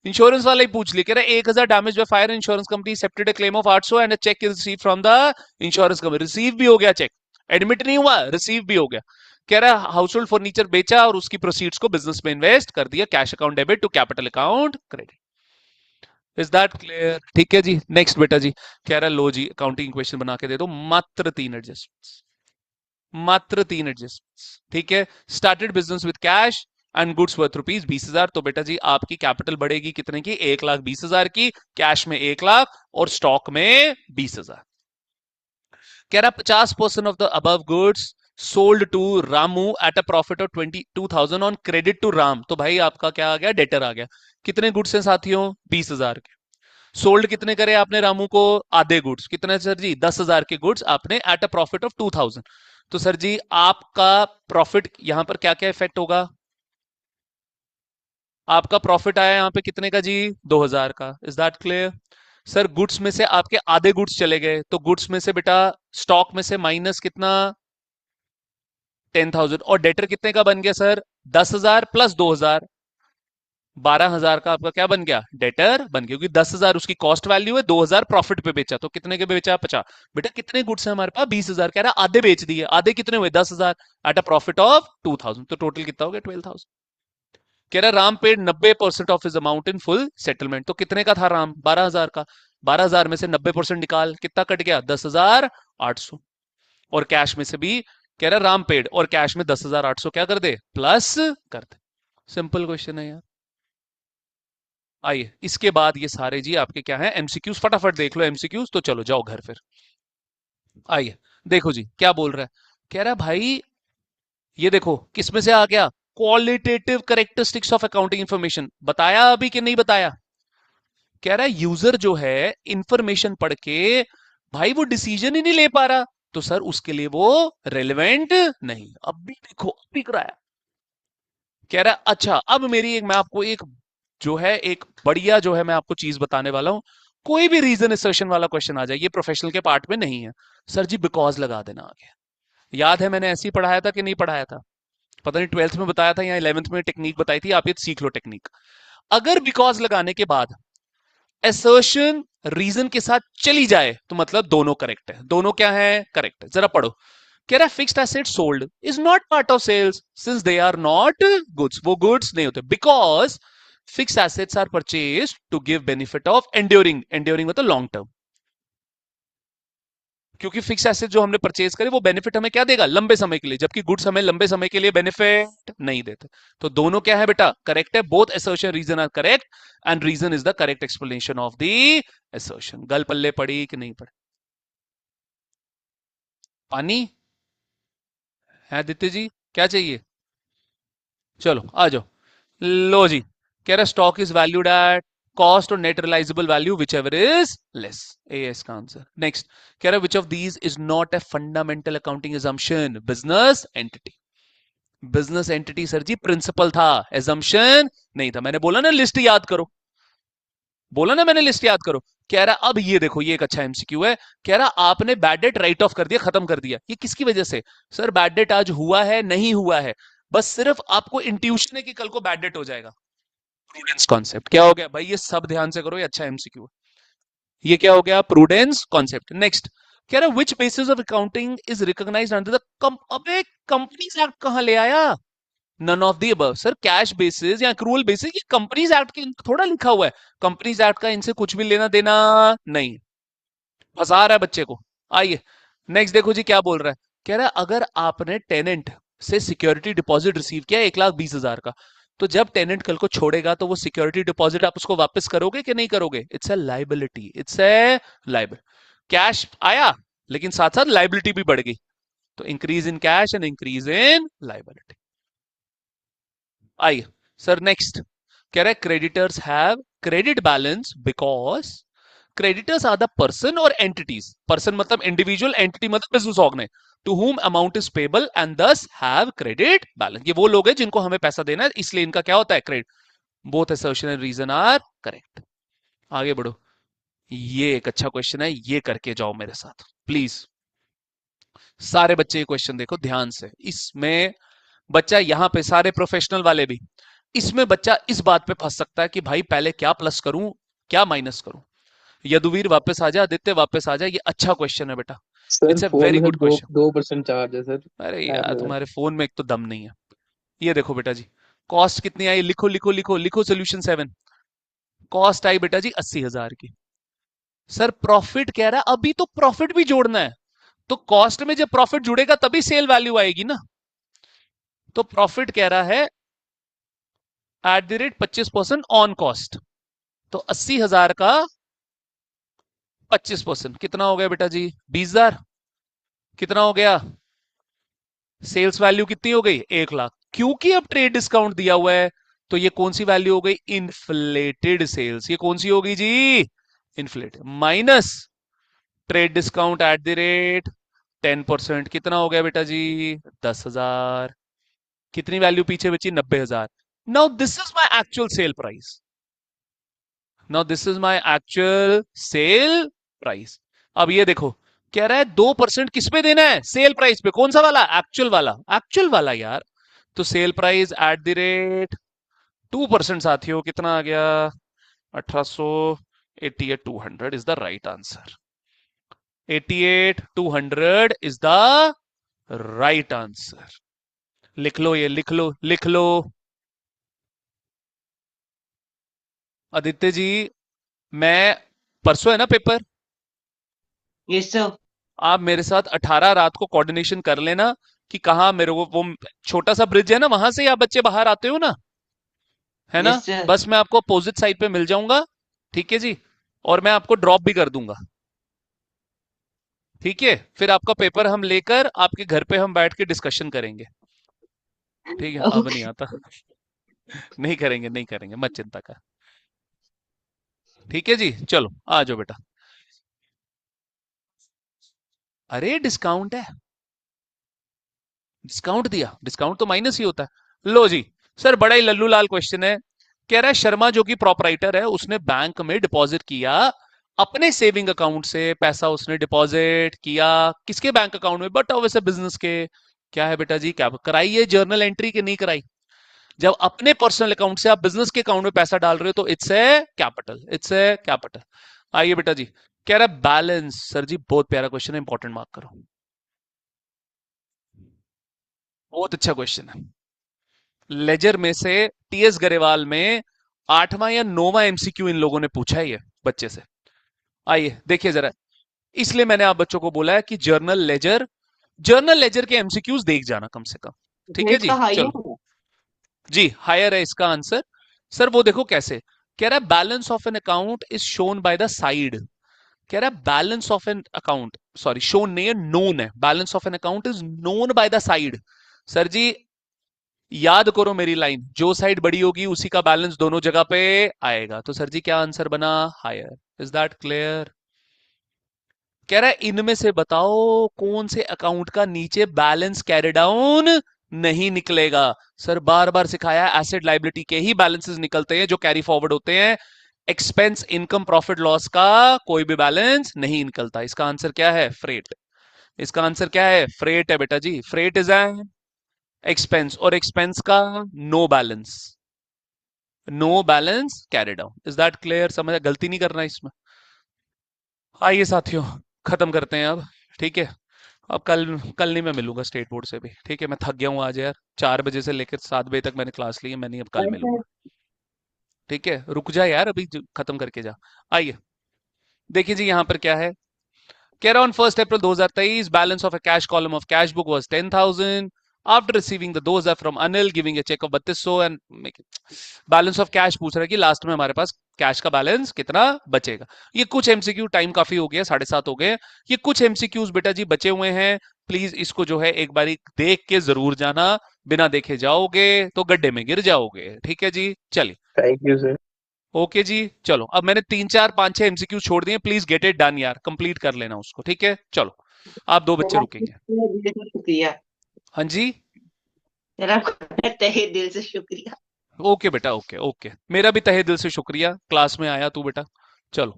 इंश्योरेंस वाला ही पूछ लिया, कह रहा है 1,000 damage by fire, insurance company accepted a claim of 800 and a cheque is receive from the insurance company, receive भी हो गया चेक, एडमिट नहीं हुआ रिसीव भी हो गया। कह रहा है हाउस होल्ड फर्नीचर बेचा और उसकी प्रोसीड्स को बिजनेस में इन्वेस्ट कर दिया, cash account debit to capital account credit. Is that clear, ठीक है जी। नेक्स्ट बेटा जी, कह रहा है लो जी अकाउंटिंग क्वेश्चन बना के दे दो, मात्र 3 एडजस्टमेंट्स, मात्र 3 एडजस्टमेंट्स। ठीक है, started business with cash and goods worth rupees 20,000, तो बेटा जी आपकी कैपिटल बढ़ेगी कितने की, 1,20,000 की, कैश में 1,00,000 और स्टॉक में 20,000। कह रहा 50% off the above goods sold to Ramu at a profit of 22,000 on credit to Ram, तो भाई आपका क्या आ गया, डेटर आ गया। कितने गुड्स हैं साथियों, 20,000 के, सोल्ड कितने करे आपने रामू को, आधे गुड्स, कितने सर जी 10,000 के गुड्स आपने एट अ प्रॉफिट ऑफ 2,000, तो सर जी आपका प्रॉफिट यहां पर क्या क्या इफेक्ट होगा, आपका प्रॉफिट आया यहां पे कितने का जी, 2,000 का। Is that clear. Sir goods में से आपके आधे गुड्स चले गए, तो गुड्स में से बेटा स्टॉक में से माइनस कितना, 10,000, और डेटर कितने का बन गया सर, 10,000 प्लस 2,000, 12,000 का आपका क्या बन गया, डेटर बन गया, क्योंकि 10,000 उसकी कॉस्ट वैल्यू है, 2,000 प्रॉफिट पे बेचा, तो कितने के बेचा, 50। बेटा कितने गुड्स हैं हमारे पास, 20,000, कह रहा है आधे बेच दिए, आधे कितने हुए, 10,000 एट अ प्रॉफिट ऑफ 2,000, तो टोटल कितना हो गया, 12,000। कह रहा Ram paid 90% of his amount in full settlement, तो कितने का था राम, 12,000 का, 12,000 में से 90% निकाल, कितना कट गया, 10,800, और कैश में से भी कह रहा राम पेड और कैश में 10,800 क्या कर दे, प्लस कर दे। सिंपल क्वेश्चन है यार। आइए इसके बाद ये सारे जी आपके क्या है, एमसीक्यूज, फटाफट देख लो एमसीक्यूज, तो चलो जाओ घर फिर। आइए देखो जी क्या बोल रहा है, कह रहा भाई ये देखो किस में से आ गया, qualitative characteristics of accounting information, बताया अभी कि नहीं बताया। कह रहा है यूजर जो है इंफॉर्मेशन पढ़ के भाई वो डिसीजन ही नहीं ले पा रहा, तो सर उसके लिए वो रेलेवेंट नहीं। अब भी देखो अब भी कराया। कह रहा है अच्छा अब मेरी एक मैं आपको एक जो है एक बढ़िया जो है मैं आपको चीज बताने वाला हूं। कोई भी रीजन असर्शन वाला क्वेश्चन आ जाए, ये प्रोफेशनल के पार्ट में नहीं है, सर जी बिकॉज लगा देना आगे। याद है मैंने ऐसे ही पढ़ाया था कि नहीं पढ़ाया था, पता नहीं 12th में बताया था या 11th में टेक्निक बताई थी, आप ये सीख लो टेक्निक। अगर बिकॉज लगाने के बाद असर्शन रीजन के साथ चली जाए तो मतलब दोनों करेक्ट है। दोनों क्या है, करेक्ट है। जरा पढ़ो। कह रहा है fixed asset sold is not part of sales since they are not goods, वो गुड्स नहीं होते, because fixed assets are purchase to give benefit of enduring, enduring मतलब लॉन्ग टर्म, क्योंकि फिक्स एसेट जो हमने परचेज करे वो बेनिफिट हमें क्या देगा, लंबे समय के लिए, जबकि गुड्स हमें लंबे समय के लिए बेनिफिट नहीं देते। तो दोनों क्या है बेटा, करेक्ट है। Both assertion reason are correct and reason is the correct explanation of the assertion. गल पल्ले पड़ी कि नहीं पड़ी? पानी है आदित्य जी, क्या चाहिए? चलो आ जाओ। लो जी, कह रहा stock is valued at cost और net realisable value whichever is less, A इसका आंसर। नेक्स्ट कह रहा which of these is not a fundamental accounting assumption, business entity. Business entity sir ji principle था, एजम्पशन नहीं था। मैंने बोला ना लिस्ट याद करो, बोला ना मैंने लिस्ट याद करो। कह रहा अब ये देखो ये एक अच्छा एमसीक्यू है। कह रहा आपने बैड डेट राइट ऑफ कर दिया, खत्म कर दिया, ये किसकी वजह से? सर बैड डेट आज हुआ है नहीं हुआ है, बस सिर्फ आपको इंट्यूशन है कि कल को बैड डेट हो जाएगा। प्रूडेंस कॉन्सेप्ट क्या हो गया भाई, ये सब ध्यान से करो, ये अच्छा एमसीक्यू है। ये क्या हो गया, प्रूडेंस कॉन्सेप्ट। नेक्स्ट कह रहा which basis of accounting is recognised under the above companies act कहां ले आया? None of the above. Sir cash basis या अक्रूवल बेसिस ये कंपनीज एक्ट के अंदर थोड़ा लिखा हुआ है, कंपनीज एक्ट का इनसे कुछ भी लेना देना नहीं। फंसा रहा है बच्चे को। आइए नेक्स्ट देखो जी क्या बोल रहा है। कह रहा है अगर आपने टेनेंट से सिक्योरिटी डिपॉजिट रिसीव किया 1,20,000 का, तो जब टेनेंट कल को छोड़ेगा तो वो सिक्योरिटी डिपॉजिट आप उसको वापस करोगे कि नहीं करोगे? It's a liability, it's a liability. Cash आया लेकिन साथ साथ लाइबिलिटी भी बढ़ गई, तो increase in cash and increase in liability. आइए सर नेक्स्ट कह रहा है creditors have credit balance because creditors are the person और एंटिटीज, पर्सन मतलब इंडिविजुअल, एंटिटी मतलब business organise, to whom amount is payable and thus have credit balance. ये वो लोग हैं जिनको हमें पैसा देना है, इसलिए इनका क्या होता है, credit. Both assertion and reason are correct. आगे बढ़ो। ये एक अच्छा क्वेश्चन है, ये करके जाओ मेरे साथ प्लीज। सारे बच्चे ये क्वेश्चन देखो ध्यान से, इसमें बच्चा यहां पे सारे प्रोफेशनल वाले भी, इसमें बच्चा इस बात पे फंस सकता है कि भाई पहले क्या प्लस करूं क्या माइनस करूं। यदुवीर वापस आ जा, आदित्य वापस आ जा, ये अच्छा क्वेश्चन है बेटा, sir it's a phone very में गुड दो क्वेश्चन। 2% चार्ज है सर अरे ऐप यार में। तुम्हारे फोन में एक तो दम नहीं है। ये देखो बेटा जी, कॉस्ट कितनी आई, लिखो लिखो लिखो लिखो, सोल्यूशन 7। कॉस्ट आई बेटा जी 80,000 की। सर प्रॉफिट कह रहा है अभी तो प्रॉफिट भी जोड़ना है, तो कॉस्ट में जब प्रॉफिट जुड़ेगा तभी सेल वैल्यू आएगी ना। तो प्रॉफिट कह रहा है eight the rate 25% on cost, तो 80,000 का 25% कितना हो गया बेटा जी, 20,000। कितना हो गया, सेल्स वैल्यू कितनी हो गई, 1,00,000। क्योंकि अब ट्रेड डिस्काउंट दिया हुआ है तो ये कौन सी वैल्यू हो गई, इन्फ्लेटेड सेल्स। ये कौन सी हो गई जी, inflated, minus trade discount at the rate 10%, कितना हो गया बेटा जी, 10,000। कितनी वैल्यू पीछे बची, 90,000। Now this is my actual sale price, now this is my actual sale price. अब ये देखो कह रहा है 2% किस पे देना है, सेल प्राइस पे, कौन सा वाला, एक्चुअल वाला, एक्चुअल वाला यार। तो sale price at the rate 2% साथियों कितना आ गया, 1888, 200 is the right answer. 88,200 is the right answer. लिख लो, ये लिख लो लिख लो। आदित्य जी मैं, परसों है ना पेपर, यस सर। आप मेरे साथ 18 रात को कोऑर्डिनेशन कर लेना कि कहाँ मेरे को वो छोटा सा ब्रिज है ना, वहां से आप बच्चे बाहर आते हो ना, है ना? Yes sir. बस मैं आपको अपोजिट साइड पे मिल जाऊंगा, ठीक है जी, और मैं आपको ड्रॉप भी कर दूंगा, ठीक है, फिर आपका पेपर हम लेकर आपके घर पे हम बैठ के डिस्कशन करेंगे। ठीक है, अब नहीं ओके आता। नहीं करेंगे, नहीं करेंगे, मत चिंता कर। ठीक है जी, चलो आ जाओ बेटा। अरे डिस्काउंट है, डिस्काउंट दिया, डिस्काउंट तो माइनस ही होता है। लो जी सर, बड़ा ही लल्लू लाल क्वेश्चन है। कह रहा है शर्मा जो कि प्रोपराइटर है, उसने बैंक में डिपॉजिट किया, अपने सेविंग अकाउंट से पैसा उसने डिपॉजिट किया किसके बैंक अकाउंट में, बट वैसे बिजनेस के। क्या है बेटा जी, क्या कराई है जर्नल एंट्री की नहीं कराई? जब अपने पर्सनल अकाउंट से आप बिजनेस के अकाउंट में पैसा डाल रहे हो तो it's a capital, it's a capital. आइए बेटा जी, कह रहा है बैलेंस। सर जी बहुत प्यारा क्वेश्चन है, इंपॉर्टेंट मार्क करो। बहुत अच्छा क्वेश्चन है। लेजर में से टीएस गरेवाल में 8वां या 9वां एमसीक्यू इन लोगों ने पूछा है ये बच्चे से। आइए देखिए जरा, इसलिए मैंने आप बच्चों को बोला है कि जर्नल लेजर के एमसीक्यूज देख जाना कम से कम। ठीक है जी, इसका हाइयर चलो है। जी, हायर है इसका आंसर। सर वो देखो कैसे, कह रहा है balance of an account is shown by the side. कह रहा है balance of an account, sorry shown नहीं है, नोन है, balance of an account is known by the side. Sir ji याद करो मेरी लाइन, जो साइड बड़ी होगी उसी का बैलेंस दोनों जगह पे आएगा। तो सर जी क्या आंसर बना? हायर। Is that clear? कह रहा है इनमें से बताओ कौन से अकाउंट का नीचे बैलेंस कैरी डाउन नहीं निकलेगा। सर बार बार सिखाया है, एसेट लाइबिलिटी के ही बैलेंसेस निकलते हैं जो कैरी फॉरवर्ड होते हैं। एक्सपेंस इनकम प्रॉफिट लॉस का कोई भी बैलेंस नहीं निकलता। इसका आंसर क्या है? फ्रेट। इसका आंसर क्या है? फ्रेट है बेटा जी, फ्रेट इज एन एक्सपेंस, और एक्सपेंस का no balance, no balance carry down. Is that clear? समझ, गलती नहीं करना इसमें। आइए साथियों, खत्म करते हैं अब। ठीक है, अब कल कल नहीं मैं मिलूंगा स्टेट बोर्ड से भी। ठीक है, मैं थक गया हूँ आज यार, 4 बजे से लेकर 7 बजे तक मैंने क्लास ली है, मैं नहीं अब कल मिलूंगा। ठीक है, रुक जा यार, अभी खत्म करके जा। आइए देखिए जी, यहाँ पर क्या है। कह रहा on 1 April 2023 balance of a cash column of cash book was 10,000 after receiving the those from Anil giving a cheque of 3200 and balance of cash पूछ रहा है कि लास्ट में हमारे पास कैश का बैलेंस कितना बचेगा। ये कुछ एमसीक्यू, टाइम काफी हो गया, 7:30 हो गए। ये कुछ एमसीक्यूज बेटा जी बचे हुए हैं, प्लीज इसको जो है एक बारी देख के जरूर जाना, बिना देखे जाओगे तो गड्ढे में गिर जाओगे। ठीक है जी, चलिए। Thank you sir. ओके जी, चलो अब मैंने 3 4 5 6 एमसीक्यू छोड़ दिए, प्लीज गेट इट डन यार, कंप्लीट कर लेना उसको। ठीक है, चलो आप 2 बच्चे तेरा रुकेंगे। दिल से शुक्रिया। हाँ जी, तेरा तहे दिल से शुक्रिया। ओके बेटा, ओके ओके, मेरा भी तहे दिल से शुक्रिया, क्लास में आया तू बेटा। चलो,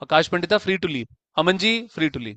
Akash Pandita free to leave, Aman ji free to leave.